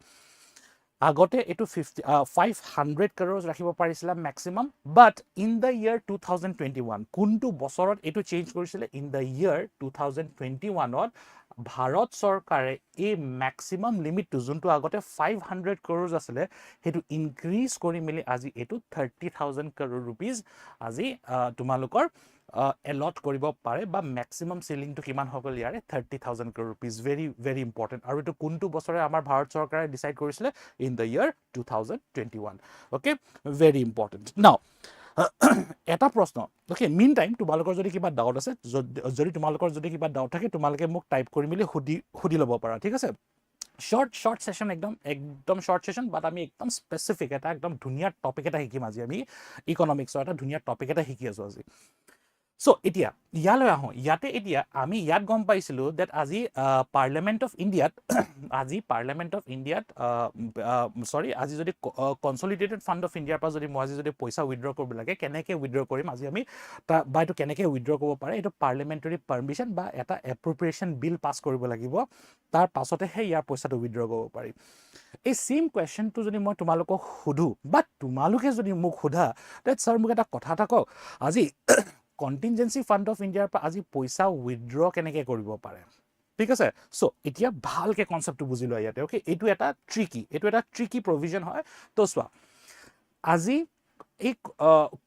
আগতে এটো 500 crores ৰাখিব পাৰিছিল maximum, but in the year 2021 কোনটো বছৰত এটো চেঞ্জ কৰিছিল? in the year 2021 ত ভাৰত চৰকাৰে এই maximum limit টো যোনটো আগতে 500 crores আছিল হেতু ইনক্ৰিজ কৰি মিলি আজি এটো 30,000 crore rupees আজি তোমালোকৰ allot কৰিব পাৰে বা maximum ceiling to কিমান হগল ইয়াৰে 30,000 crore rupees, very important. আৰু এটো কোনটো বছৰে আমাৰ ভাৰত চৰকাৰে ডিসাইড কৰিছিল? in the year 2021. okay, very important. now এটা প্ৰশ্ন, okay, mean time তোমালোকৰ যদি কিবা ডাউট আছে, যদি তোমালোকৰ যদি কিবা ডাউট থাকে তোমালোকে মোক টাইপ কৰি মিলি হুদি লব পাৰা, ঠিক আছে? short session, একদম short session, but আমি একদম specific এটা একদম ধুনিয়া টপিক এটা শিকিম আজি। আমি ইকোনমিক্স এটা ধুনিয়া টপিক এটা শিকি আছো আজি। So এতিয়া ইয়ালৈ আহো, ইয়াতে এতিয়া আমি ইয়াত গম পাইছিলো that আজি পাৰ্লিয়ামেন্ট অফ ইণ্ডিয়াত আজি পাৰ্লিয়ামেন্ট অফ ইণ্ডিয়াত সৰি আজি যদি কনসলিডেটেড ফান্ড অফ ইণ্ডিয়াৰ পৰা যদি মই আজি যদি পইচা উইথড্ৰ কৰিব লাগে কেনেকৈ উইথড্ৰ কৰিম আজি আমি বা এইটো কেনেকৈ উইথড্ৰ কৰিব পাৰে এইটো পাৰ্লিয়ামেন্টাৰী পাৰমিশন বা এটা এপ্ৰোপ্ৰিয়েশ্যন বিল পাছ কৰিব লাগিব, তাৰ পাছতেহে ইয়াৰ পইচাটো উইথড্ৰ কৰিব পাৰি। এই সেম কোৱেশ্চনটো যদি মই তোমালোকক সুধো বা তোমালোকে যদি মোক সোধা that স্যাৰ মোক এটা কথা এটা কওক, আজি কন্টিনজেন্সি ফান্ড অফ ইণ্ডিয়াৰ পৰা আজি পইচা উইথড্ৰ কেনেকৈ কৰিব পাৰে, ঠিক আছে? সো এতিয়া ভালকে কনসেপ্টটো বুজি লোৱা ইয়াতে, ওকে? এইটো এটা ট্ৰিকি প্ৰভিজন হয়। তো চোৱা আজি এই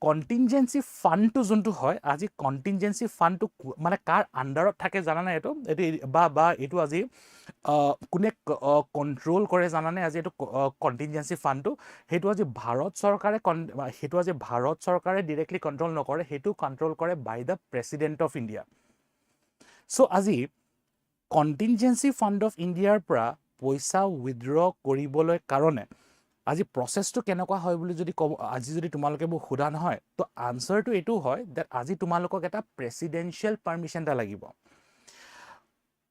কন্টিনজেন্সি ফান্ডটো যোনটো হয়, আজি কন্টিনজেন্সি ফান্ডটো মানে কাৰ আন্ডাৰত থাকে জানা নাই? এইটো বা এইটো আজি কোনে কন্ট্ৰোল কৰে জানা নাই? আজি এইটো কন্টিনজেন্সি ফান্ডটো হেতু আজি ভাৰত চৰকাৰে ডাইৰেক্টলি কন্ট্ৰোল নকৰে, হেতু কন্ট্ৰোল কৰে by the president of India. So আজি কন্টিনজেন্সি ফান্ড অফ ইণ্ডিয়াৰ পৰা পইচা উইথড্ৰ কৰিবলৈ কাৰণে আজি প্ৰসেসটো কেনেকুৱা হয় বুলি যদি আজি যদি তোমালোকে মোক সোধা নহয়, তো আনসাৰটো এটো হয় that আজি তোমালোকক এটা প্ৰেসিডেন্সিয়েল পাৰমিশন এটা লাগিব।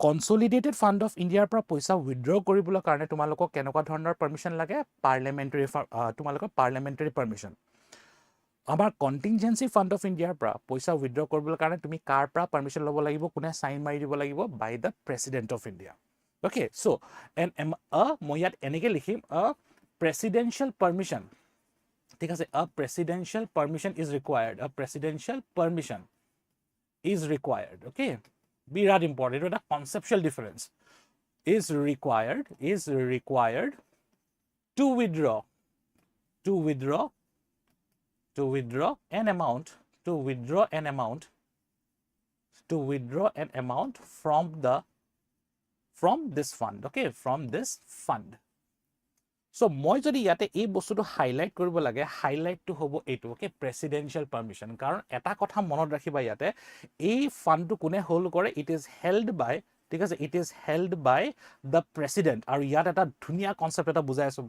কনসলিডেটেড ফান্ড অফ ইণ্ডিয়াৰ পৰা পইচা উইথড্ৰ কৰিবলৈ কাৰণে তোমালোকক কেনেকুৱা ধৰণৰ পাৰমিশন লাগে? পাৰ্লিয়ামেন্টাৰী পাৰমিশন। আমাৰ কন্টিনজেন্সি ফান্ড অফ ইণ্ডিয়াৰ পৰা পইচা উইথড্ৰ কৰিবলৈ কাৰণে তুমি কাৰ পৰা পাৰমিশন ল'ব লাগিব? কোনে সাইন মাৰি দিব লাগিব? By the president of India. Okay, so মই ইয়াত এনেকৈ লিখিম presidential permission, ঠিক আছে? a presidential permission is required, a presidential permission is required, okay? Birat important, এটা conceptual difference. is required to withdraw an amount from this fund, okay? from this fund. So মই যদি ইয়াতে এই বস্তুটো হাইলাইট কৰিব লাগে, হাইলাইটটো হ'ব এইটো, ওকে? প্ৰেসিডেন্সিয়েল পাৰমিশন। কাৰণ এটা কথা মনত ৰাখিবা ইয়াতে, এই ফান্ডটো কোনে হোল্ড কৰে? ইট ইজ হেল্ড বাই, ঠিক আছে? It is held by the president. আৰু ইয়াত এটা ধুনিয়া কনসেপ্ট এটা বুজাই আছো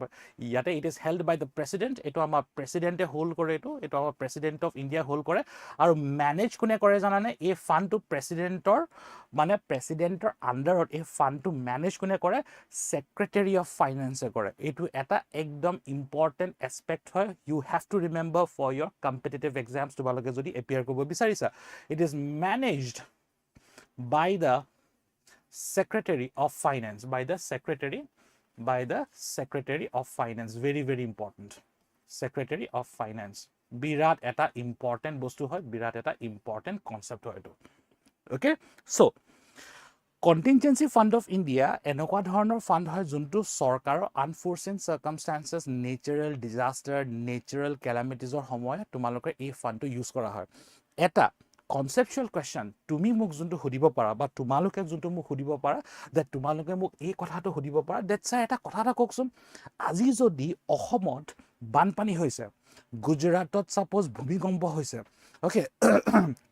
ইয়াতে, it is held by the president. এইটো আমাৰ প্ৰেসিডেন্টে হোল্ড কৰে, এইটো আমাৰ প্ৰেসিডেন্ট অফ ইণ্ডিয়া হোল্ড কৰে। আৰু মেনেজ কোনে কৰে জানানে? এই ফান্ডটো প্ৰেসিডেন্টৰ আন্ডাৰত এই ফান্ডটো মেনেজ কোনে কৰে? সেক্ৰেটাৰী অফ ফাইনেন্সে কৰে। এইটো এটা একদম ইম্পৰ্টেন্ট এসপেক্ট হয়, you have to remember for your competitive exams তোমালোকে যদি এপিয়াৰ কৰিব বিচাৰিছা। It is managed by the Secretary of Finance, by the Secretary of Finance. Very important. Secretary of Finance. Birat eta important bostu hoy, birat eta important concept hoy etu. Okay? So contingency fund of India enokwa dhoroner fund hoy juntu sarkarer unforeseen circumstances, natural disaster, natural calamities or homoy tumaloke ei fund to use kora hoy. Eta conceptual question তুমি মোক যোনটো সুধিব পাৰা বা তোমালোকে যোনটো মোক সুধিব পাৰা, that তোমালোকে মোক এই কথাটো সুধিব পাৰা that স্যাৰ এটা কথা এটা কওকচোন, আজি যদি অসমত বানপানী হৈছে, গুজৰাটত সাপোজ ভূমিকম্প হৈছে, ওকে?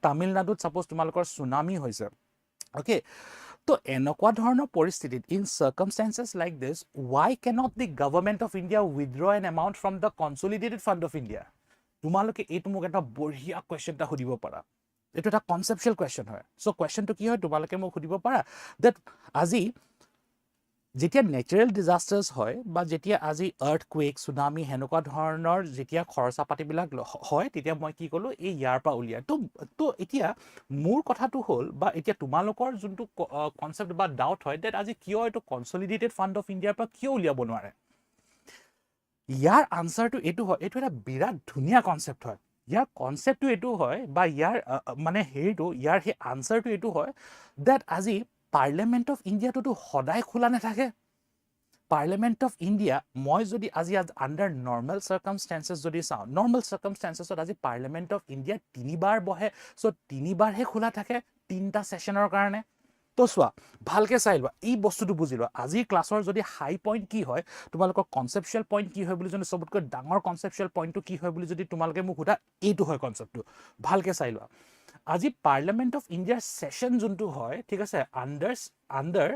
তামিলনাডুত সাপোজ তোমালোকৰ সুনামি হৈছে, ওকে? তো এনেকুৱা ধৰণৰ পৰিস্থিতিত in circumstances like this, why cannot the government of India withdraw an amount from the consolidated fund of India? তোমালোকে এইটো মোক এটা বঢ়িয়া কোৱেশ্চন এটা সুধিব পাৰা। এইটো এটা কনসেপচুৱেল কোৱেশ্চন হয়। সো কোৱেশ্চনটো কি হয় তোমালোকে মোক সুধিব পাৰা that আজি যেতিয়া নেচাৰেল ডিজাস্টাৰ্স হয় বা যেতিয়া আজি আৰ্থকুৱেক, সুনামি হেনেকুৱা ধৰণৰ যেতিয়া খৰচা পাতিবিলাক হয়, তেতিয়া মই কি ক'লো এই ইয়াৰ পৰা উলিয়াই। তো এতিয়া মোৰ কথাটো হ'ল বা এতিয়া তোমালোকৰ যোনটো কনসেপ্ট বা ডাউট হয় that আজি কিয় এইটো কনসলিডেটেড ফান্ড অফ ইণ্ডিয়াৰ পৰা কিয় উলিয়াব নোৱাৰে? ইয়াৰ আনসাৰটো এইটো হয়, এইটো এটা বিৰাট ধুনীয়া কনসেপ্ট হয়। ইয়াৰ কনসেপ্টটো এইটো হয় বা ইয়াৰ মানে হেৰিটো ইয়াৰ সেই আনসাৰটো এইটো হয় that আজি পাৰ্লিয়ামেণ্ট অফ ইণ্ডিয়াটোতো সদায় খোলা নাথাকে। পাৰ্লিয়ামেণ্ট অফ ইণ্ডিয়া মই যদি আজি আণ্ডাৰ নৰ্মেল চাৰ্কামষ্টেঞ্চেছ যদি চাওঁ, নৰ্মেল চাৰ্কামষ্টেঞ্চেছত আজি পাৰ্লিয়ামেণ্ট অফ ইণ্ডিয়া 3 বাৰ বহে, চ' 3 বাৰহে খোলা থাকে 3টা সেশনৰ কাৰণে। তো চোৱা ভালকে চাই লোৱা, এই বস্তুটো বুজি লোৱা। আজিৰ ক্লাছৰ যদি হাই পইণ্ট কি হয়, তোমালোকৰ কনচেপচুৱেল পইণ্ট কি হয় বুলি যদি চবতকৈ ডাঙৰ কনচেপচুৱেল পইণ্টটো কি হয় বুলি যদি তোমালোকে মোক সোধা, এইটো হয় কনচেপ্টটো। ভালকে চাই লোৱা, আজি পাৰ্লিয়ামেণ্ট অফ ইণ্ডিয়াৰ সেশন যোনটো হয়, ঠিক আছে, আণ্ডাৰ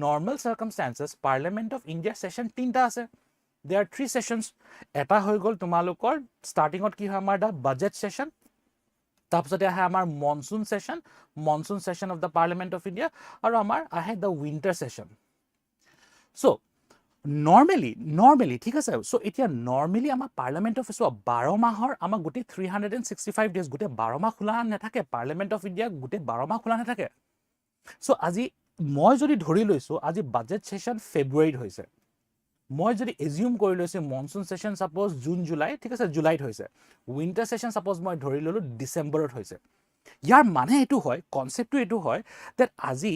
নৰ্মেল চাৰ্কামষ্টেঞ্চেছ পাৰ্লিয়ামেণ্ট অফ ইণ্ডিয়াৰ সেশন 3টা আছে। দেয়াৰ 3 সেশনছ। এটা হৈ গ'ল তোমালোকৰ ষ্টাৰ্টিঙত কি হয় আমাৰ দা বাজেট সেশন, তাৰপিছতে আহে আমাৰ monsoon session of the parliament of India, আৰু আমাৰ আহে the winter session. So' normally ঠিক আছে। চ' এতিয়া নৰ্মেলি আমাৰ পাৰ্লিয়ামেণ্ট অফ চোৱা 12 মাহৰ আমাৰ গোটেই 365 ডেজ, গোটেই 12 মাহ খোলা নাথাকে পাৰ্লিয়ামেণ্ট অফ ইণ্ডিয়া, গোটেই 12 মাহ খোলা নাথাকে। চ' আজি মই যদি ধৰি লৈছোঁ আজি বাজেট সেশন ফেব্ৰুৱাৰীত হৈছে, মই যদি এজিউম কৰি লৈছোঁ monsoon session suppose June July, ঠিক আছে, জুলাইত হৈছে, উইণ্টাৰ সেশন সাপোজ মই ধৰি ল'লোঁ ডিচেম্বৰত হৈছে। ইয়াৰ মানে এইটো হয়, কনচেপ্টটো এইটো হয় that আজি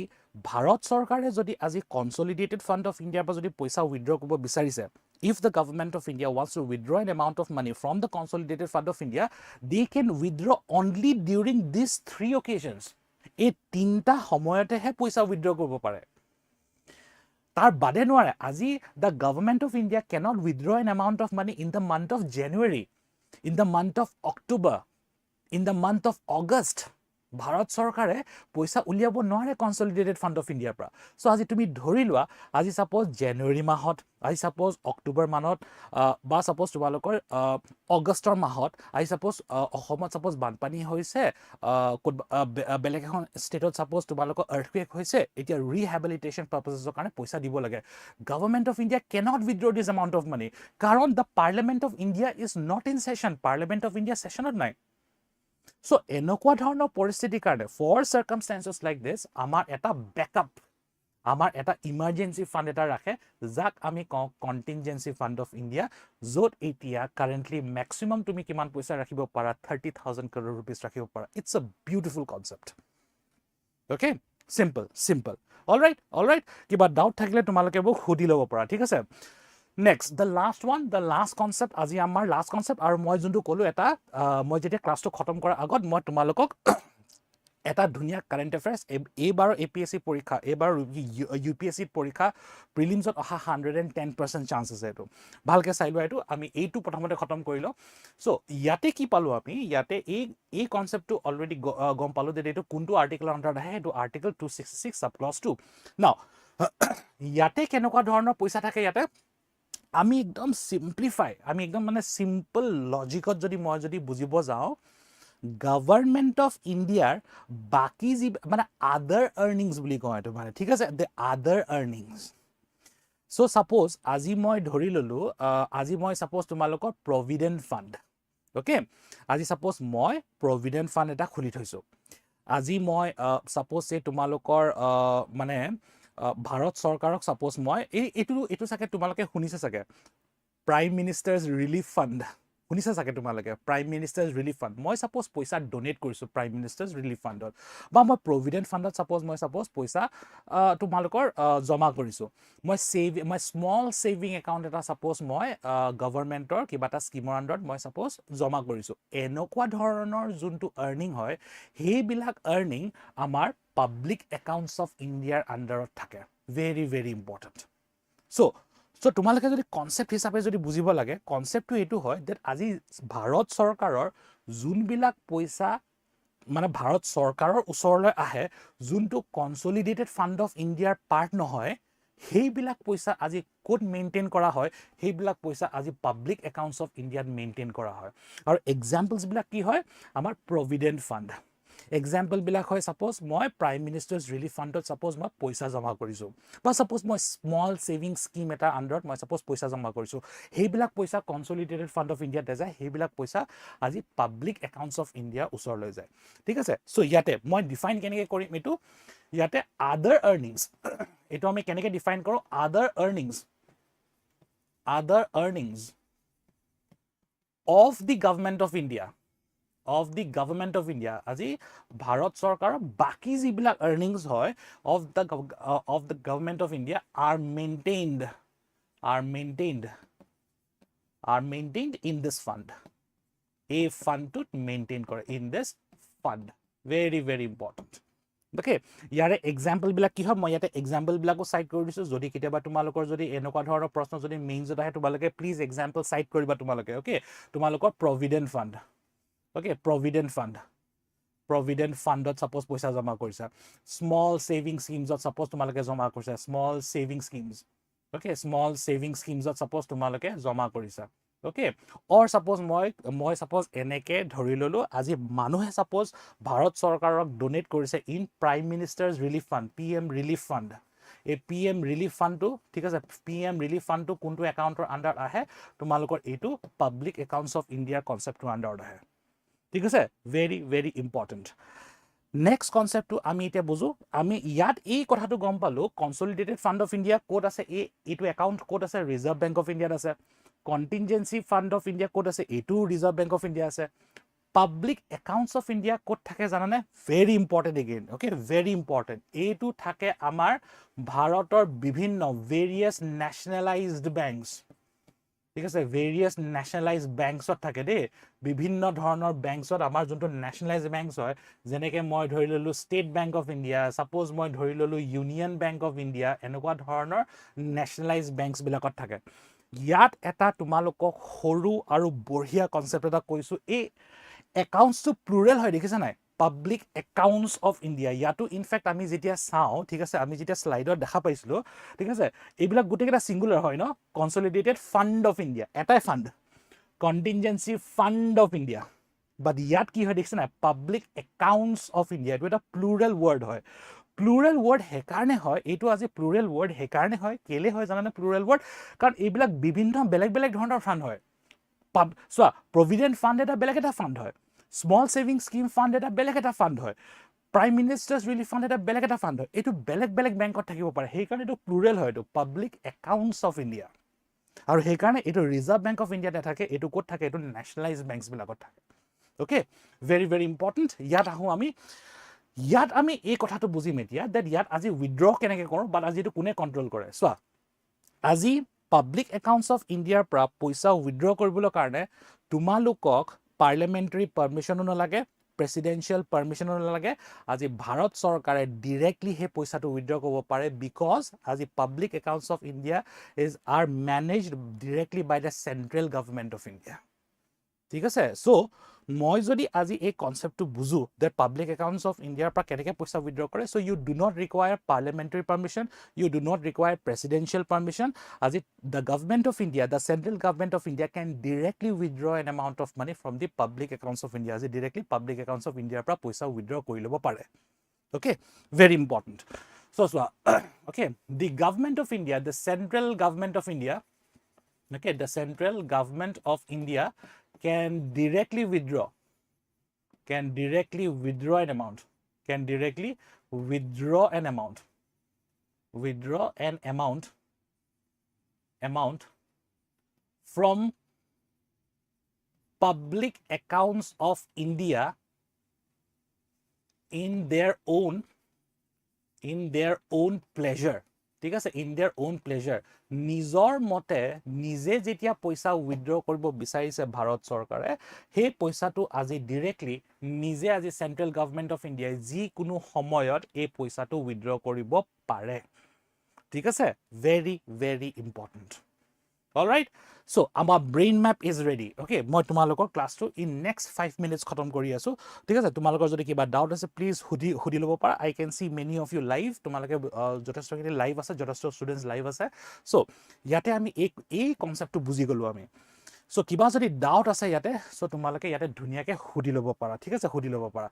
ভাৰত চৰকাৰে যদি আজি কনচলিডেটেড ফাণ্ড অফ ইণ্ডিয়াৰ পৰা যদি পইচা উইথড্ৰ কৰিব বিচাৰিছে, if the government of India wants to withdraw an amount of money from the consolidated fund of India, they can withdraw only during these 3 occasions. এই 3টা সময়তেহে পইচা উইথড্ৰ কৰিব পাৰে, তাৰ বাদে নোৱাৰে। আজি the government of India cannot withdraw an amount of money in the month of January, in the month of October, in the month of August. Bharat চৰকাৰে পইচা উলিয়াব নোৱাৰে কনচলিডেটেড ফাণ্ড অফ ইণ্ডিয়াৰ পৰা। চ' আজি তুমি ধৰি লোৱা আজি সাপোজ জানুৱাৰী মাহত, আজি সাপোজ অক্টোবৰ মাহত, বা সাপোজ তোমালোকৰ অগষ্টৰ মাহত, আজি সাপোজ অসমত সাপোজ বানপানী হৈছে, বেলেগ এখন ষ্টেটত সাপোজ তোমালোকৰ আৰ্থকুৱেক হৈছে, এতিয়া ৰিহেবিলিটেশ্যন পাৰ্পচেছৰ কাৰণে পইচা দিব লাগে। Government of India cannot withdraw this amount of money, কাৰণ the parliament of India is not in session, parliament of India সেশনত নাই। চ' এনেকুৱা ধৰণৰ পৰিস্থিতিৰ কাৰণে ফৰ চাৰ্কামষ্টেঞ্চেছ লাইক দিছ আমাৰ এটা বেকআপ, আমাৰ এটা ইমাৰ্জেঞ্চি ফাণ্ড এটা ৰাখে, যাক আমি কওঁ কণ্টিনজেঞ্চি ফাণ্ড অফ ইণ্ডিয়া, য'ত এতিয়া কাৰেণ্টলি মেক্সিমাম তুমি কিমান পইচা ৰাখিব পাৰা, 30,000 crore rupees ৰাখিব পাৰা। It's a beautiful concept. Okay, simple. All right, কিবা ডাউট থাকিলে তোমালোকে মোক সুধি ল'ব পাৰা, ঠিক আছে। নেক্সট দ্য লাষ্ট কনচেপ্ট, আজি আমাৰ লাষ্ট কনচেপ্ট, আৰু মই যোনটো ক'লোঁ এটা মই যেতিয়া ক্লাছটো খতম কৰাৰ আগত মই তোমালোকক এটা ধুনীয়া কাৰেণ্ট এফেয়াৰ্ছ, এইবাৰৰ APSC পৰীক্ষা, এইবাৰ UPSC পৰীক্ষা প্ৰিলিমছত অহা 110% চান্স আছে। এইটো ভালকৈ চাই লোৱা, আমি এইটো প্ৰথমতে খতম কৰি লওঁ। চ' ইয়াতে কি পালোঁ আমি, ইয়াতে এই কনচেপ্টটো অলৰেডি গম পালোঁ যে এইটো কোনটো আৰ্টিকলৰ আণ্ডাৰত আহে, এইটো আৰ্টিকল 266 সাব ক্লজ 2। নাও ইয়াতে কেনেকুৱা ধৰণৰ পইচা থাকে, ইয়াতে আমি একদম সিম্পলিফাই, আমি একদম মানে চিম্পল লজিকত মই যদি বুজিব যাওঁ, গভৰ্ণমেণ্ট অফ ইণ্ডিয়াৰ বাকী যি মানে আদাৰ আৰ্নিংছ বুলি কওঁ এইটো, মানে ঠিক আছে, দ্য আদাৰ আৰ্নিংছ। চ' ছাপ'জ আজি মই ধৰি ল'লোঁ, আজি মই ছাপ'জ তোমালোকৰ প্ৰভিডেণ্ট ফাণ্ড, অ'কে, আজি ছাপ'জ মই প্ৰভিডেণ্ট ফাণ্ড এটা খুলি থৈছোঁ। আজি মই ছাপ'জ এই তোমালোকৰ মানে ভাৰত চৰকাৰক ছাপ'জ মই এইটো চাগে তোমালোকে শুনিছে চাগে, প্ৰাইম মিনিষ্টাৰ্ছ ৰিলিফ ফাণ্ড শুনিছে চাগে তোমালোকে, প্ৰাইম মিনিষ্টাৰ্ছ ৰিলিফ ফাণ্ড। মই ছাপ'জ পইচা ডনেট কৰিছোঁ প্ৰাইম মিনিষ্টাৰ্ছ ৰিলিফ ফাণ্ডত, বা মই প্ৰভিডেণ্ট ফাণ্ডত ছাপ'জ পইচা তোমালোকৰ জমা কৰিছোঁ। মই স্মল ছেভিং একাউণ্ট এটা ছাপ'জ মই গভৰ্ণমেণ্টৰ কিবা এটা স্কিমৰ আণ্ডাৰত মই ছাপ'জ জমা কৰিছোঁ। এনেকুৱা ধৰণৰ যোনটো আৰ্নিং হয়, সেইবিলাক আৰ্নিং আমাৰ পাব্লিক একাউণ্টছ অফ ইণ্ডিয়াৰ আণ্ডাৰত থাকে। Very important. চ' তোমালোকে যদি কনচেপ্ট হিচাপে যদি বুজিব লাগে, কনচেপ্টটো এইটো হয় যে আজি ভাৰত চৰকাৰৰ যোনবিলাক পইচা মানে ভাৰত চৰকাৰৰ ওচৰলৈ আহে, যোনটো কনচলিডেটেড ফাণ্ড অফ ইণ্ডিয়াৰ পাৰ্ট নহয়, সেইবিলাক পইচা আজি ক'ত মেইনটেইন কৰা হয়, সেইবিলাক পইচা আজি পাব্লিক একাউণ্টছ অফ ইণ্ডিয়াত মেইনটেইন কৰা হয়। আৰু এক্সাম্পলছবিলাক কি হয়, আমাৰ প্ৰভিডেণ্ট ফাণ্ড এক্সাম্পলবিলাক হয়, ছাপ'জ মই প্ৰাইম মিনিষ্টাৰ্ছ ৰিলিফ ফাণ্ডত ছাপ'জ মই পইচা জমা কৰিছোঁ, বা ছাপ'জ মই স্মল ছেভিং স্কিম এটাৰ আণ্ডাৰত মই ছাপ'জ পইচা জমা কৰিছোঁ। সেইবিলাক পইচা কনচলিডেটেড ফাণ্ড অফ ইণ্ডিয়াত নাযায়, সেইবিলাক পইচা আজি পাব্লিক একাউণ্টছ অফ ইণ্ডিয়াৰ ওচৰলৈ যায়, ঠিক আছে। চ' ইয়াতে মই ডিফাইন কেনেকৈ কৰিম এইটো, ইয়াতে আদাৰ আৰ্নিংছ, এইটো আমি কেনেকৈ ডিফাইন কৰোঁ, আদাৰ earnings of the government of India. Of the government of India. আজি ভাৰত চৰকাৰৰ বাকি যিবিলাক earnings হয় of the government of India are maintained in this fund. A fund to maintain কৰে in this fund. Very, very important. Okay, ইয়াৰে এক্সাম্পল বিলাক কি হয় মই ইয়াতে এক্সাম্পল বিলাকো সাইড কৰি দিছো যদি কেতিয়াবা তোমালোকৰ যদি এনেকুৱা ধৰণৰ প্ৰশ্ন যদি মেইনছত আহে তোমালোকে প্লিজ এক্সাম্পল সাইড কৰিবা তোমালোকে ওকে তোমালোকৰ প্ৰভিডেন্ট ফান্ড ওকে প্ৰভিডেন্ট ফাণ্ডত সাপোজ পইচা জমা কৰিছা স্মল সেভিং স্কিমছত সাপোজ তোমালোকে জমা কৰিছা small saving schemes okay small saving স্কিমছত সাপোজ তোমালোকে জমা কৰিছা ওকে অৰ সাপোজ মই সাপোজ এনেকে ধৰি ললো আজি মানুহে সাপোজ ভাৰত চৰকাৰক ডোনেট কৰিছে in prime minister's relief fund PM relief fund এই পিএম ৰিলিফ ফান্ডটো ঠিক আছে পিএম ৰিলিফ ফান্ডটো কোনটো একাউণ্টৰ আন্ডাৰ আহে তোমালোকৰ এইটো পাব্লিক একাউণ্টছ অফ ইণ্ডিয়াৰ কনসেপ্টৰ আন্ডাৰত আহে ঠিক আছে ভেৰি ভেৰি ইম্পৰ্টেণ্ট নেক্সট কনসেপ্টটো আমি এতিয়া বুজো আমি ইয়াত এই কথাটো গম পালো consolidated fund of India code আছে এইটো একাউণ্ট কোড আছে ৰিজাৰ্ভ বেংক অফ ইণ্ডিয়াত আছে contingency fund of India code আছে এইটো ৰিজাৰ্ভ বেংক অফ ইণ্ডিয়া আছে public accounts of India code থাকে জানানে very important again okay very important এইটো থাকে আমাৰ ভাৰতৰ বিভিন্ন ভেৰিয়াছ নেশ্যনেলাইজড বেংকছ ঠিক আছে ভেৰিয়াছ নেশ্যনেলাইজড বেংকছত থাকে দেই বিভিন্ন ধৰণৰ বেংকছত আমাৰ যোনটো নেশ্যনেলাইজড বেংকছ হয় যেনেকৈ মই ধৰি ল'লো state bank of India suppose মই ধৰি ল'লো ইউনিয়ন বেংক অফ ইণ্ডিয়া এনেকুৱা ধৰণৰ নেশ্যনেলাইজড বেংকছবিলাকত থাকে ইয়াত এটা তোমালোকক সৰু আৰু বঢ়িয়া কনসেপ্ট এটা কৈছো এই একাউণ্টছটো প্লুৰেল হয় দেখিছা নাই পাব্লিক একাউণ্টছ অফ ইণ্ডিয়া ইয়াতো ইনফেক্ট আমি যেতিয়া চাওঁ ঠিক আছে আমি যেতিয়া স্লাইডত দেখা পাইছিলোঁ ঠিক আছে এইবিলাক গোটেইকেইটা ছিংগুলাৰ হয় ন কনসলিডেটেড ফান্ড অফ ইণ্ডিয়া এটাই ফান্ড কণ্টিনজেন্সি ফান্ড অফ ইণ্ডিয়া বাট ইয়াত কি হয় দেখিছা নাই পাব্লিক একাউণ্টছ অফ ইণ্ডিয়া এইটো এটা প্লুৰেল ৱৰ্ড হয় প্লুৰেল ৱৰ্ড হেকাৰণে হয় এইটো আজি প্লুৰেল ৱৰ্ড হেকাৰণে হয় কেলে হয় জানানে প্লুৰেল ৱৰ্ড কাৰণ এইবিলাক বিভিন্ন বেলেগ বেলেগ ধৰণৰ ফান্ড হয় চোৱা প্ৰভিডেন্ট ফান্ড এটা বেলেগ এটা ফান্ড হয় স্মল সেভিং স্কিম ফান্ড এটা বেলেগ এটা ফান্ড হয় প্ৰাইম মিনিষ্টাৰ্স ৰিলিফ ফান্ড এটা বেলেগ এটা ফান্ড হয় এইটো বেলেগ বেলেগ বেংকত থাকিব পাৰে সেইকাৰণে এইটো প্লুৰেল হয় এইটো পাব্লিক একাউণ্টছ অফ ইণ্ডিয়া আৰু সেইকাৰণে এইটো ৰিজাৰ্ভ বেংক অফ ইণ্ডিয়া নাথাকে এইটো ক'ত থাকে এইটো নেশ্যনেলাইজ বেংকছবিলাকত থাকে ওকে ভেৰি ভেৰি ইম্পৰ্টেণ্ট ইয়াত আহোঁ ইয়াত আমি এই কথাটো বুজিম এতিয়া ডেট ইয়াত আজি উইথড্ৰ কেনেকৈ কৰোঁ বাট আজি এইটো কোনে কণ্ট্ৰল কৰে চোৱা আজি পাব্লিক একাউণ্টছ অফ ইণ্ডিয়াৰ পৰা পইচা উইথড্ৰ কৰিবলৈ কাৰণে তোমালোকক পাৰ্লিয়ামেণ্টাৰী পাৰ্মিশ্যনো নালাগে প্ৰেচিডেঞ্চিয়েল পাৰ্মিশ্যনো নালাগে আজি ভাৰত চৰকাৰে ডিৰেক্টলি সেই পইচাটো উইথড্ৰ কৰিব পাৰে বিকজ আজি public accounts of India are managed directly by the central government of India ঠিক আছে চ' মই যদি আজি এই কনসেপ্টটো বুজো দ্যাট পাব্লিক একাউণ্টছ অফ ইণ্ডিয়াৰ পৰা কেনেকৈ পইচা উইথড্ৰ কৰে so' you do not require parliamentary permission you do not require presidential permission আজি the government of India the central government of India can directly withdraw an amount of money from the public accounts of India আজি ডিৰেক্টলি পাব্লিক একাউণ্টছ অফ ইণ্ডিয়াৰ পৰা পইচা উইথড্ৰ কৰি ল'ব পাৰে অ'কে ভেৰি ইম্পৰ্টেণ্ট চ' চোৱা okay the government of India the central government of India okay the central government of India can directly withdraw an amount from public accounts of India in their own pleasure ঠিক আছে ইন দেয়াৰ ওন প্লেজাৰ নিজৰ মতে নিজে যেতিয়া পইচা উইথড্ৰ কৰিব বিচাৰিছে ভাৰত চৰকাৰে সেই পইচাটো আজি ডিৰেক্টলি নিজে আজি চেণ্ট্ৰেল গভৰ্ণমেণ্ট অফ ইণ্ডিয়াই যিকোনো সময়ত এই পইচাটো উইথড্ৰ কৰিব পাৰে ঠিক আছে ভেৰি ভেৰি ইম্পৰ্টেণ্ট অলৰাইট চ' আমাৰ brain map is ready okay মই তোমালোকৰ ক্লাছটো ইন নেক্সট 5 মিনিটছ খতম কৰি আছোঁ ঠিক আছে তোমালোকৰ যদি কিবা ডাউট আছে প্লিজ সুধি ল'ব পাৰা I can see many of you live তোমালোকে যথেষ্টখিনি লাইভ আছে যথেষ্ট ষ্টুডেণ্টছ লাইভ আছে চ' ইয়াতে আমি এই কনচেপ্টটো বুজি গ'লোঁ আমি চ' কিবা যদি ডাউট আছে ইয়াতে চ' তোমালোকে ইয়াতে ধুনীয়াকৈ সুধি ল'ব পাৰা ঠিক আছে সুধি ল'ব পাৰা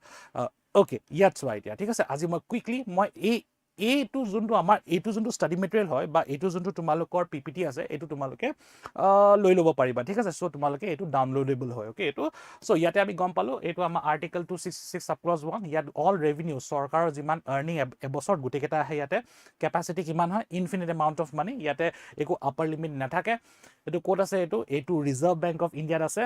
অ'কে ইয়াত চোৱা এতিয়া ঠিক আছে আজি মই কুইকলি মই এইটো যোনটো ষ্টাডি মেটেৰিয়েল হয় বা এইটো যোনটো তোমালোকৰ পিপিটি আছে এইটো তোমালোকে লৈ ল'ব পাৰিবা ঠিক আছে চ' তোমালোকে এইটো ডাউনলোডেবল হয় অ'কে এইটো চ' ইয়াতে আমি গম পালোঁ এইটো আমাৰ আৰ্টিকল 266 সাবক্লজ 1 ইয়াত অল ৰেভিনিউ চৰকাৰৰ যিমান আৰ্নিং এবছৰত গোটেইকেইটা আহে ইয়াতে কেপাচিটি কিমান হয় ইনফিনিট এমাউণ্ট অফ মানি ইয়াতে একো আপাৰ লিমিট নাথাকে এইটো ক'ত আছে এইটো ৰিজাৰ্ভ বেংক অফ ইণ্ডিয়াত আছে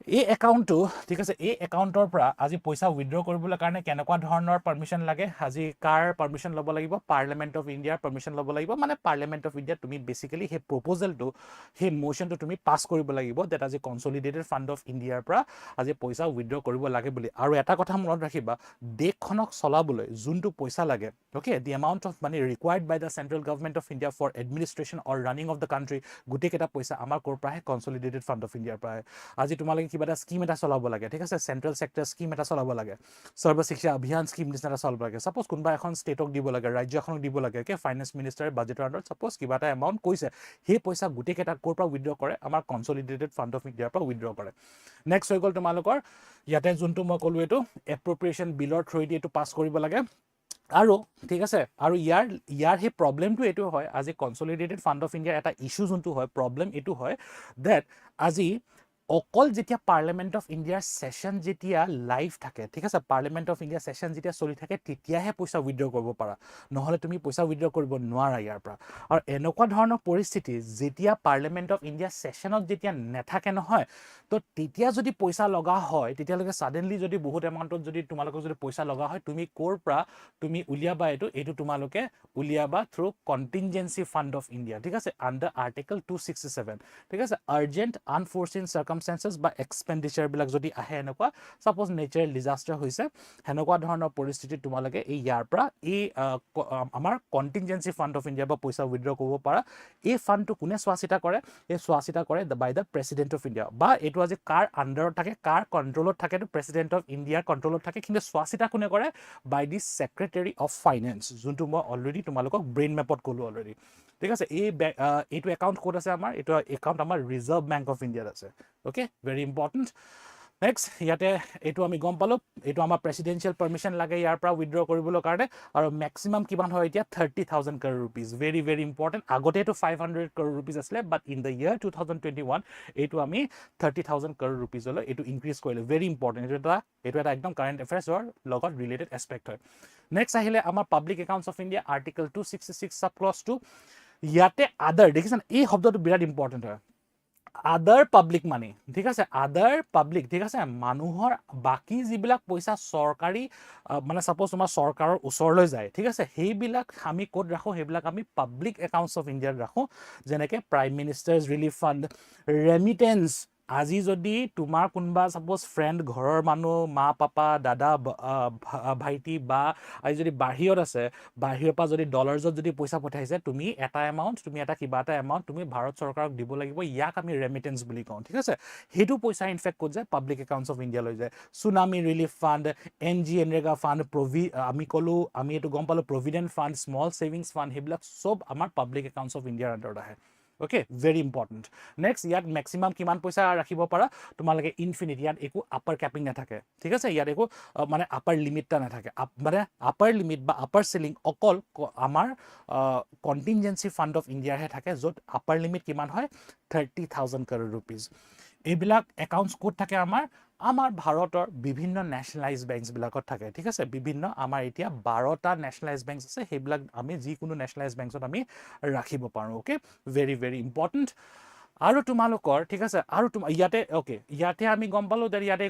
এই একাউণ্টটো ঠিক আছে এই একাউণ্টৰ পৰা আজি পইচা উইথড্ৰ কৰিবলৈ কাৰণে কেনেকুৱা ধৰণৰ পাৰ্মিশ্যন লাগে আজি কাৰ পাৰ্মিশ্যন ল'ব লাগিব পাৰ্লিয়ামেণ্ট অফ ইণ্ডিয়াৰ পাৰ্মিশ্যন ল'ব লাগিব মানে পাৰ্লিয়ামেণ্ট অফ ইণ্ডিয়া তুমি বেচিকেলি সেই প্ৰপ'জেলটো সেই মোশ্যনটো তুমি পাছ কৰিব লাগিব ডেট আজি কনচলিডেটেড ফাণ্ড অফ ইণ্ডিয়াৰ পৰা আজি পইচা উইথড্ৰ কৰিব লাগে বুলি আৰু এটা কথা মনত ৰাখিবা দেশখনক চলাবলৈ যোনটো পইচা লাগে okay the amount of money required by the central government of India for administration or running of the country গোটেইকেইটা পইচা আমাৰ ক'ৰ পৰা আহে কনচলিডেটেড ফাণ্ড অফ ইণ্ডিয়াৰ পৰা আজি তোমালোকে কিবা এটা স্কিম এটা চলাব লাগে ঠিক আছে চেণ্ট্ৰেল ছেক্টৰ স্কিম এটা চলাব লাগে সৰ্ব শিক্ষা অভিযান স্কিম নিচিনা এটা চলাব লাগে ছাপ'জ কোনোবা এখন ষ্টেটক দিব লাগে ৰাজ্য এখনক দিব লাগে কে ফাইনেন্স মিনিষ্টাৰে বাজেটৰ আণ্ডাৰত ছাপ'জ কিবা এটা এমাউণ্ট কৈছে সেই পইচা গোটেইকেইটা ক'ৰ পৰা উইথড্ৰ কৰে আমাৰ কনচলিডেটেড ফাণ্ড অফ ইণ্ডিয়াৰ পৰা উইথড্ৰ কৰে নেক্সট হৈ গ'ল তোমালোকৰ ইয়াতে যোনটো মই ক'লোঁ এইটো এপ্ৰপ্ৰিয়েশ্যন বিলৰ থ্ৰুৱেদি এইটো পাছ কৰিব লাগে আৰু ঠিক আছে আৰু ইয়াৰ সেই প্ৰব্লেমটো এইটো হয় আজি কনচলিডেটেড ফাণ্ড অফ ইণ্ডিয়াৰ এটা ইছ্যু যোনটো হয় প্ৰব্লেম এইটো হয় ডেট আজি অকল যেতিয়া পাৰ্লিয়ামেণ্ট অফ ইণ্ডিয়াৰ ছেশ্যন যেতিয়া লাইভ থাকে ঠিক আছে পাৰ্লিয়ামেণ্ট অফ ইণ্ডিয়াৰ ছেশ্যন যেতিয়া চলি থাকে তেতিয়াহে পইচা উইথড্ৰ কৰিব পাৰা নহ'লে তুমি পইচা উইথড্ৰ কৰিব নোৱাৰা ইয়াৰ পৰা আৰু এনেকুৱা ধৰণৰ পৰিস্থিতি যেতিয়া পাৰ্লিয়ামেণ্ট অফ ইণ্ডিয়াৰ ছেশ্যনত যেতিয়া নেথাকে নহয় তো তেতিয়া যদি পইচা লগা হয় তেতিয়ালৈকে ছাডেনলি যদি বহুত এমাউণ্টত যদি তোমালোকক যদি পইচা লগা হয় তুমি ক'ৰ পৰা তুমি উলিয়াবা এইটো তোমালোকে উলিয়াবা থ্ৰু কণ্টিনজেঞ্চি ফাণ্ড অফ ইণ্ডিয়া ঠিক আছে আণ্ডাৰ আৰ্টিকল 267 ঠিক আছে আৰ্জেণ্ট আনফৰচিন চাৰ্কামষ্টেঞ্চেছ বা এক্সপেণ্ডিচাৰবিলাক যদি আহে এনেকুৱা ছাপ'জ নেচাৰেল ডিজাষ্টাৰ হৈছে সেনেকুৱা ধৰণৰ পৰিস্থিতিত তোমালোকে এই ইয়াৰ পৰা এই আমাৰ কণ্টিনজেঞ্চি ফাণ্ড অফ ইণ্ডিয়া বা পইচা উইথড্ৰ কৰিব পাৰা এই ফাণ্ডটো কোনে চোৱা চিতা কৰে এই চোৱা চিতা কৰে by the president of India বা এইটো আজি কাৰ আণ্ডাৰত থাকে কাৰ কণ্ট্ৰলত থাকে প্ৰেচিডেণ্ট অফ ইণ্ডিয়াৰ কণ্ট্ৰলত থাকে কিন্তু চোৱা চিতা কোনে কৰে by the secretary of finance যোনটো মই অলৰেডি তোমালোকক ব্ৰেইন মেপত ক'লোঁ অলৰেডি ঠিক আছে এইটো একাউণ্ট ক'ত আছে আমাৰ এইটো একাউণ্ট আমাৰ ৰিজাৰ্ভ বেংক অফ ইণ্ডিয়াত আছে অ'কে ভেৰি ইম্পৰ্টেণ্ট নেক্সট ইয়াতে এইটো আমি গম পালোঁ এইটো আমাৰ প্ৰেচিডেঞ্চিয়েল পাৰ্মিশ্যন লাগে ইয়াৰ পৰা উইথড্ৰ কৰিবলৈ কাৰণে আৰু মেক্সিমাম কিমান হয় এতিয়া 30,000 crore rupees very very important আগতে এইটো 500 crore rupees আছিলে বাট ইন দ্য ইয়াৰ 2021 এইটো আমি 30,000 crore rupeesলৈ এইটো ইনক্ৰিজ কৰিলোঁ ভেৰি ইম্পৰ্টেণ্ট এইটো এটা একদম কাৰেণ্ট এফেয়াৰ্ছৰ লগত ৰিলেটেড এছপেক্ট হয় নেক্সট আহিলে আমাৰ public accounts of India article 266 sub clause 2 ইয়াতে আদাৰ দেখিছেনে এই শব্দটো বিৰাট ইম্পৰ্টেণ্ট হয় আদাৰ পাব্লিক মানি ঠিক আছে আদাৰ পাব্লিক ঠিক আছে মানুহৰ বাকী যিবিলাক পইচা চৰকাৰী মানে ছাপ'জ তোমাৰ চৰকাৰৰ ওচৰলৈ যায় ঠিক আছে সেইবিলাক আমি ক'ত ৰাখোঁ সেইবিলাক আমি পাব্লিক একাউণ্টছ অফ ইণ্ডিয়াত ৰাখোঁ যেনেকৈ prime ministers relief fund remittance আজি যদি তোমাৰ কোনোবা ছাপ'জ ফ্ৰেণ্ড ঘৰৰ মানুহ মা পাপা দাদা ভাইটি বা আজি যদি বাহিৰত আছে বাহিৰৰ পৰা যদি ডলাৰ্ছত যদি পইচা পঠাইছে তুমি এটা এমাউণ্ট তুমি এটা কিবা এটা এমাউণ্ট তুমি ভাৰত চৰকাৰক দিব লাগিব ইয়াক আমি ৰেমিটেঞ্চ বুলি কওঁ ঠিক আছে সেইটো পইচা ইনফেক্ট ক'ত যায় পাব্লিক একাউণ্টছ অফ ইণ্ডিয়ালৈ যায় tsunami relief fund NREGA fund আমি এইটো গম পালোঁ provident fund small savings fund সেইবিলাক চব আমাৰ পাব্লিক একাউণ্টছ অফ ইণ্ডিয়াৰ আণ্ডাৰত আহে অ'কে ভেৰি ইম্পৰ্টেণ্ট নেক্সট ইয়াত মেক্সিমাম কিমান পইচা ৰাখিব পাৰা তোমালোকে ইনফিনিট ইয়াত একো আপাৰ কেপিং নাথাকে ঠিক আছে ইয়াত একো মানে আপাৰ লিমিট এটা নাথাকে মানে আপাৰ লিমিট বা আপাৰ চিলিং অকল আমাৰ কণ্টিনজেঞ্চি ফাণ্ড অফ ইণ্ডিয়াৰহে থাকে য'ত আপাৰ লিমিট কিমান হয় 30,000 crore rupees এইবিলাক একাউণ্টছ ক'ত থাকে আমাৰ ভাৰতৰ বিভিন্ন নেশ্যনেলাইজ বেংকছবিলাকত থাকে ঠিক আছে বিভিন্ন আমাৰ এতিয়া 12টা নেশ্যনেলাইজ বেংকছ আছে সেইবিলাক আমি যিকোনো নেশ্যনেলাইজ বেংকছত আমি ৰাখিব পাৰোঁ অ'কে ভেৰি ভেৰি ইম্পৰ্টেণ্ট আৰু তোমালোকৰ ঠিক আছে আৰু ইয়াতে আমি গম পালোঁ যে ইয়াতে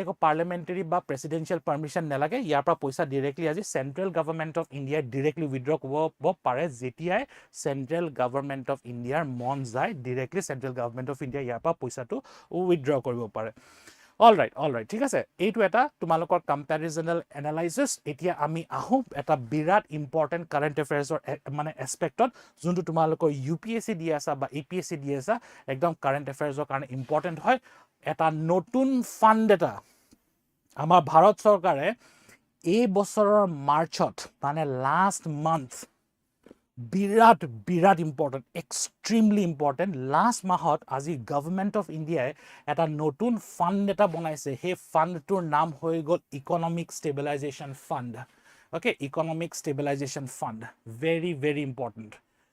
একো পাৰ্লিয়ামেণ্টাৰী বা প্ৰেচিডেঞ্চিয়েল পাৰ্মিশ্যন নালাগে ইয়াৰ পৰা পইচা ডিৰেক্টলি আজি চেণ্ট্ৰেল গভৰ্ণমেণ্ট অফ ইণ্ডিয়াই ডিৰেক্টলি উইথড্ৰ কৰিব পাৰে যেতিয়াই চেণ্ট্ৰেল গভৰ্ণমেণ্ট অফ ইণ্ডিয়াৰ মন যায় directly central government of India ইয়াৰ পৰা পইচাটো উইথড্ৰ কৰিব পাৰে অল ৰাইট ঠিক আছে এইটো এটা তোমালোকৰ কম্পেৰিজনেল এনালাইচিছ এতিয়া আমি আহোঁ এটা বিৰাট ইম্পৰ্টেণ্ট কাৰেণ্ট এফেয়াৰ্ছৰ মানে এছপেক্টত যোনটো তোমালোকৰ UPSC দি আছা বা APSC দি আছা একদম কাৰেণ্ট এফেয়াৰ্ছৰ কাৰণে ইম্পৰ্টেণ্ট হয় এটা নতুন ফাণ্ড এটা আমাৰ ভাৰত চৰকাৰে এই বছৰৰ মাৰ্চত মানে লাষ্ট মান্থ বিৰাট ইম্পৰ্টেণ্ট এক্সট্ৰিমলি ইম্পৰ্টেণ্ট লাষ্ট মাহত আজি গভৰ্ণমেণ্ট অফ ইণ্ডিয়াই এটা নতুন ফাণ্ড এটা বনাইছে সেই ফাণ্ডটোৰ নাম হৈ গ'ল economic stabilisation fund okay economic stabilisation fund very very important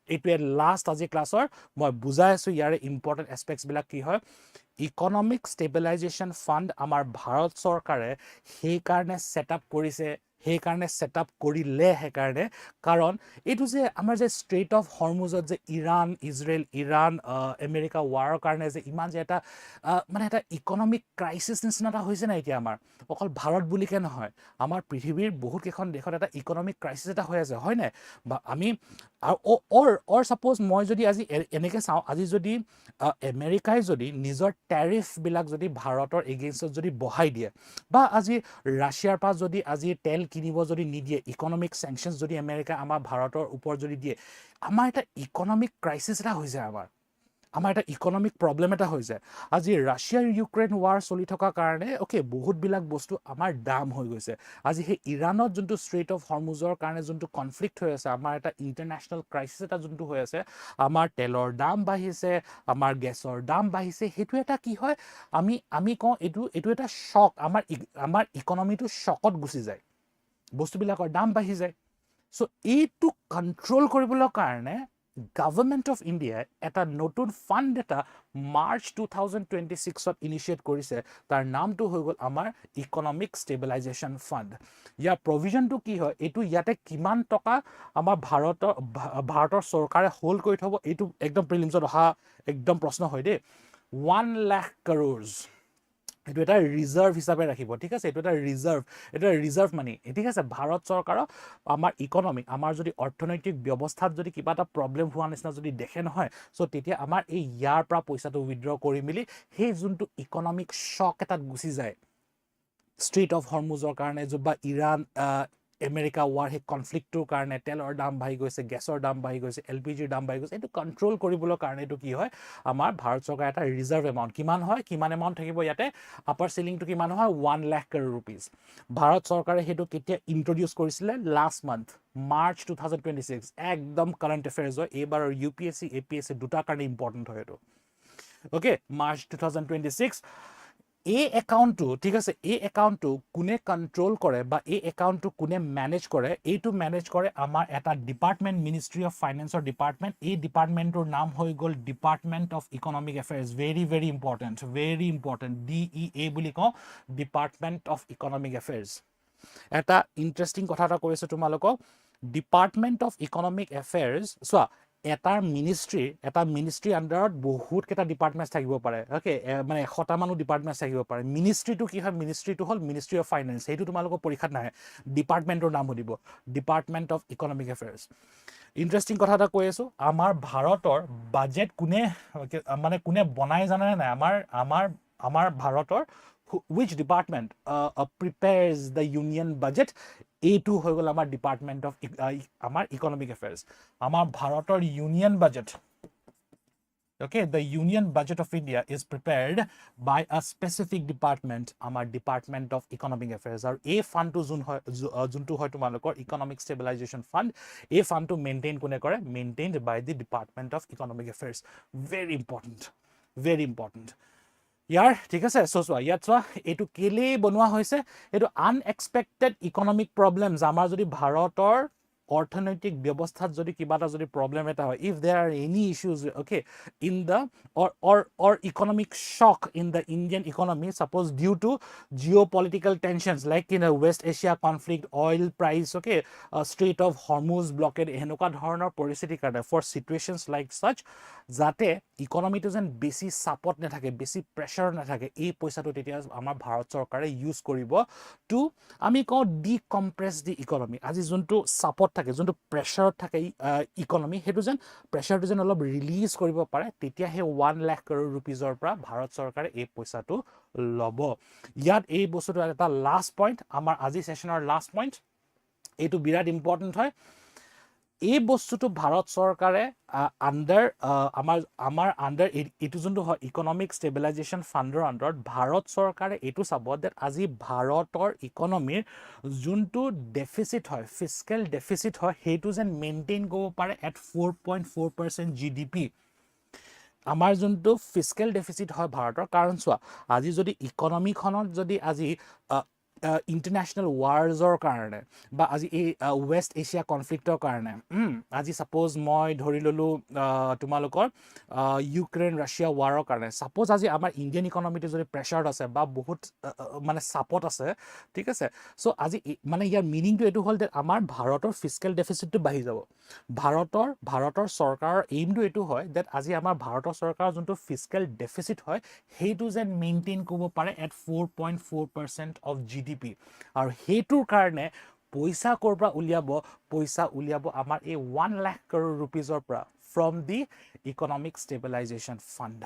এইটোৱে লাষ্ট আজি ক্লাছৰ মই বুজাই আছোঁ ইয়াৰে ইম্পৰ্টেণ্ট এছপেক্টছবিলাক কি হয় ইকনমিক ষ্টেবিলাইজেশ্যন ফাণ্ড আমাৰ ভাৰত চৰকাৰে সেইকাৰণে ছেট আপ কৰিছে সেইকাৰণে ছেটআপ কৰিলে সেইকাৰণে কাৰণ এইটো যে আমাৰ যে ষ্ট্ৰেইট অফ হৰমুজত যে ইৰাণ আমেৰিকা ৱাৰৰ কাৰণে যে ইমান যে এটা মানে এটা ইকনমিক ক্ৰাইচিছ নিচিনা এটা হৈছে না এতিয়া আমাৰ অকল ভাৰত বুলিকে নহয় আমাৰ পৃথিৱীৰ বহুত কেইখন দেশত এটা ইকনমিক ক্ৰাইচিছ এটা হৈ আছে হয় নাই বা আমি অৰ সাপোজ মই যদি আজি এনেকে চাওঁ আজি যদি আমেৰিকাই যদি নিজৰ ট্যাৰিফবিলাক যদি ভাৰতৰ এগেইনষ্টত যদি বঢ়াই দিয়ে বা আজি ৰাছিয়াৰ পৰা যদি আজি তেল কিনিব যদি নিদিয়ে ইকনমিক স্যাংশনছ যদি আমেৰিকা আমাৰ ভাৰতৰ ওপৰত যদি দিয়ে আমাৰ এটা ইকনমিক ক্ৰাইচিছ এটা হৈ যায় আমাৰ এটা ইকনমিক প্ৰব্লেম এটা হৈ যায় আজি ৰাছিয়াৰ ইউক্ৰেইন ৱাৰ চলি থকা কাৰণে ওকে বহুতবিলাক বস্তু আমাৰ দাম হৈ গৈছে আজি সেই ইৰাণত যোনটো ষ্ট্ৰেইট অফ হৰমুজৰ কাৰণে যোনটো কনফ্লিক্ট হৈ আছে আমাৰ এটা ইণ্টাৰনেশ্যনেল ক্ৰাইচিছ এটা যোনটো হৈ আছে আমাৰ তেলৰ দাম বাঢ়িছে আমাৰ গেছৰ দাম বাঢ়িছে সেইটো এটা কি হয় আমি কওঁ এইটো এটা শ্বক আমাৰ ইকনমিটো শ্বকত গুচি যায় বস্তুবিলাকৰ দাম বাঢ়ি যায় সো এইটো কন্ট্ৰোল কৰিবলৈ কাৰণে গভৰ্নমেণ্ট অফ ইণ্ডিয়াই এটা নতুন ফাণ্ড এটা মাৰ্চ 2026ত ইনিচিয়েট কৰিছে তাৰ নামটো হৈ গ'ল আমাৰ ইকনমিক ষ্টেবিলাইজেশ্যন ফাণ্ড ইয়াৰ প্ৰভিজনটো কি হয় এইটো ইয়াতে কিমান টকা আমাৰ ভাৰতৰ চৰকাৰে হোল্ড কৰি থ'ব এইটো একদম প্ৰিলিমছত অহা একদম প্ৰশ্ন হয় দেই 1 লাখ crores এইটো এটা ৰিজাৰ্ভ হিচাপে ৰাখিব ঠিক আছে এইটো এটা ৰিজাৰ্ভ মানি ঠিক আছে ভাৰত চৰকাৰক আমাৰ ইকনমিক আমাৰ যদি অৰ্থনৈতিক ব্যৱস্থাত যদি কিবা এটা প্ৰব্লেম হোৱা নিচিনা যদি দেখে নহয় সো তেতিয়া আমাৰ এই ইয়াৰ পৰা পইচাটো উইথড্ৰ কৰি মিলি সেই যোনটো ইকনমিক শ্বক এটাত গুচি যায় ষ্ট্ৰেইট অফ হৰমুজৰ কাৰণে বা ইৰাণ আমেৰিকা ৱাৰ সেই কনফ্লিক্টটোৰ কাৰণে তেলৰ দাম বাঢ়ি গৈছে গেছৰ দাম বাঢ়ি গৈছে এলপিজিৰ দাম বাঢ়ি গৈছে এইটো কন্ট্ৰোল কৰিবলৈ কাৰণে এইটো কি হয় আমাৰ ভাৰত চৰকাৰ এটা ৰিজাৰ্ভ এমাউণ্ট কিমান এমাউণ্ট থাকিব ইয়াতে আপাৰ সিলিংটো কিমান হয় 1 লাখ crore rupees ভাৰত চৰকাৰে সেইটো কেতিয়া ইন্ট্ৰোডিউস কৰিছিলে লাষ্ট মান্থ মাৰ্চ 2026 একদম কাৰেণ্ট এফেয়াৰ্স হয় এইবাৰৰ UPSC APSC দুটা কাৰণে ইম্পৰ্টেন্ট হয় এইটো ওকে মাৰ্চ 2026 এই একাউণ্টটো ঠিক আছে এই একাউণ্টটো কোনে কন্ট্ৰোল কৰে বা এই একাউণ্টটো কোনে মেনেজ কৰে এইটো মেনেজ কৰে আমাৰ এটা ডিপাৰ্টমেণ্ট মিনিষ্ট্ৰি অফ ফাইনেন্সৰ ডিপাৰ্টমেণ্ট এই ডিপাৰ্টমেণ্টৰ নাম হৈ গ'ল department of economic affairs very important DEA বুলি কওঁ ডিপাৰ্টমেণ্ট অফ ইকনমিক এফেয়াৰ্স এটা ইণ্টাৰেষ্টিং কথা এটা কৈছো তোমালোকক ডিপাৰ্টমেণ্ট অফ ইকনমিক এফেয়াৰ্স চোৱা এটা মিনিষ্ট্ৰি আন্ডাৰত বহুত কেইটা ডিপাৰ্টমেণ্ট থাকিব পাৰে ওকে মানে 100টা মানো ডিপাৰ্টমেণ্ট থাকিব পাৰে মিনিষ্ট্ৰিটো কি হয় মিনিষ্ট্ৰিটো হ'ল মিনিষ্ট্ৰি অফ ফাইনেন্স সেইটো তোমালোকৰ পৰীক্ষাত নাহে ডিপাৰ্টমেণ্টৰ নাম সুধিব ডিপাৰ্টমেণ্ট অফ ইকনমিক এফেয়াৰ্স ইণ্টাৰেষ্টিং কথা এটা কৈ আছো আমাৰ ভাৰতৰ বাজেট কোনে বনাই জানে নাই আমাৰ ভাৰতৰ which department prepares the union budget এইটো হৈ গ'ল আমাৰ ডিপাৰ্টমেণ্ট অফ আমাৰ ইকনমিক এফেয়াৰ্স আমাৰ ভাৰতৰ union budget okay the union budget of India is prepared by a specific department আমাৰ department of economic affairs আৰু এই ফাণ্ডটো যোনটো হয় তোমালোকৰ ইকনমিক ষ্টেবিলাইজেশ্যন ফাণ্ড এই ফাণ্ডটো কোনে কৰে maintained by the department of economic affairs very important ইয়াৰ ঠিক আছে চোৱা ইয়াত চোৱা এইটো কেলে বনোৱা হৈছে এইটো আনএক্সপেক্টেড ইকনমিক প্ৰবলেমছ আমাৰ যদি ভাৰতৰ অৰ্থনৈতিক ব্যৱস্থাত যদি কিবা এটা যদি প্ৰবলেম এটা হয় if there are any issues okay in the or economic shock in the Indian economy suppose due to geopolitical tensions like in a West Asia conflict oil price okay Strait of Hormuz blockade এনেকুৱা ধৰণৰ পৰিস্থিতিৰ কাৰণে for situations like such যাতে ইকনমিটো যেন বেছি সাপোৰ্ট নাথাকে বেছি প্ৰেছাৰ নাথাকে এই পইচাটো তেতিয়া আমাৰ ভাৰত চৰকাৰে ইউজ কৰিব টু আমি কওঁ ডিকম্প্ৰেছ দি ইকনমি আজি যোনটো সাপোৰ্ট থাকে যোনটো প্ৰেছাৰত থাকে ইকনমি হেতু যেন প্ৰেছাৰটো যেন অলপ ৰিলিজ কৰিব পাৰে তেতিয়া হে 1 লাখ crore rupeesৰ পৰা ভাৰত চৰকাৰে এই পইচাটো লব ইয়াত এই বস্তুটো এটা লাষ্ট পইণ্ট আমাৰ আজি সেশনৰ লাষ্ট পইণ্ট এইটো বিৰাট ইম্পৰ্টেন্ট হয় এই বস্তুটো ভাৰত চৰকাৰে আন্ডাৰ আমাৰ আন্ডাৰ এইটো যোনটো হয় ইকনমিক ষ্টেবিলাইজেশ্যন ফাণ্ডৰ আন্ডাৰত ভাৰত চৰকাৰে এইটো চাব দেট আজি ভাৰতৰ ইকনমিৰ যোনটো ডেফিচিট হয় ফিস্কেল ডেফিচিট হয় সেইটো যেন মেইনটেইন কৰিব পাৰে এট 4.4% GDP আমাৰ যোনটো ফিস্কেল ডেফিচিট হয় ভাৰতৰ কাৰণ চোৱা আজি যদি ইকনমিখনত যদি আজি ইণ্টাৰনেশ্যনেল ৱাৰ্ছৰ কাৰণে বা আজি এই ৱেষ্ট এছিয়া কনফ্লিক্টৰ কাৰণে আজি ছাপ'জ মই ধৰি ল'লোঁ তোমালোকৰ ইউক্ৰেইন ৰাছিয়া ৱাৰৰ কাৰণে ছাপ'জ আজি আমাৰ ইণ্ডিয়ান ইকনমিটো যদি প্ৰেছাৰত আছে বা বহুত মানে চাপত আছে ঠিক আছে চ' আজি মানে ইয়াৰ মিনিংটো এইটো হ'ল যে আমাৰ ভাৰতৰ ফিস্কেল ডেফিচিটটো বাঢ়ি যাব ভাৰতৰ চৰকাৰৰ এইমটো এইটো হয় ডেট আজি আমাৰ ভাৰতৰ চৰকাৰৰ যোনটো ফিস্কেল ডেফিচিট হয় সেইটো যেন মেইনটেইন কৰিব পাৰে এট 4.4% অফ GDP আৰু সেইটোৰ কাৰণে পইচা ক'ৰ পৰা উলিয়াব আমাৰ এই 1 লাখ crore rupeesৰ পৰা from the economic stabilisation fund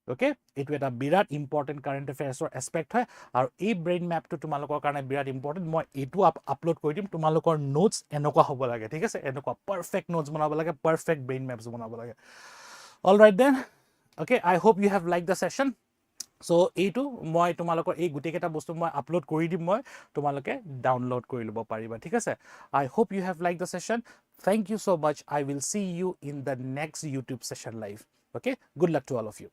okay এইটো এটা বিৰাট ইম্পৰ্টেণ্ট কাৰেণ্ট এফেয়াৰ্ছৰ এছপেক্ট হয় আৰু এই ব্ৰেইন মেপটো তোমালোকৰ কাৰণে বিৰাট ইম্পৰ্টেণ্ট মই এইটো আপলোড কৰি দিম তোমালোকৰ নোটছ এনেকুৱা হ'ব লাগে ঠিক আছে এনেকুৱা পাৰফেক্ট নোটছ বনাব লাগে পাৰফেক্ট ব্ৰেইন মেপছ বনাব লাগে all right then okay I hope you have like the session so' এইটো মই তোমালোকৰ এই গোটেইকেইটা বস্তু মই আপলোড কৰি দিম মই তোমালোকে ডাউনলোড কৰি ল'ব পাৰিবা ঠিক আছে I hope you have like the session thank you so' much I will see you in the next YouTube session live okay good luck to all of U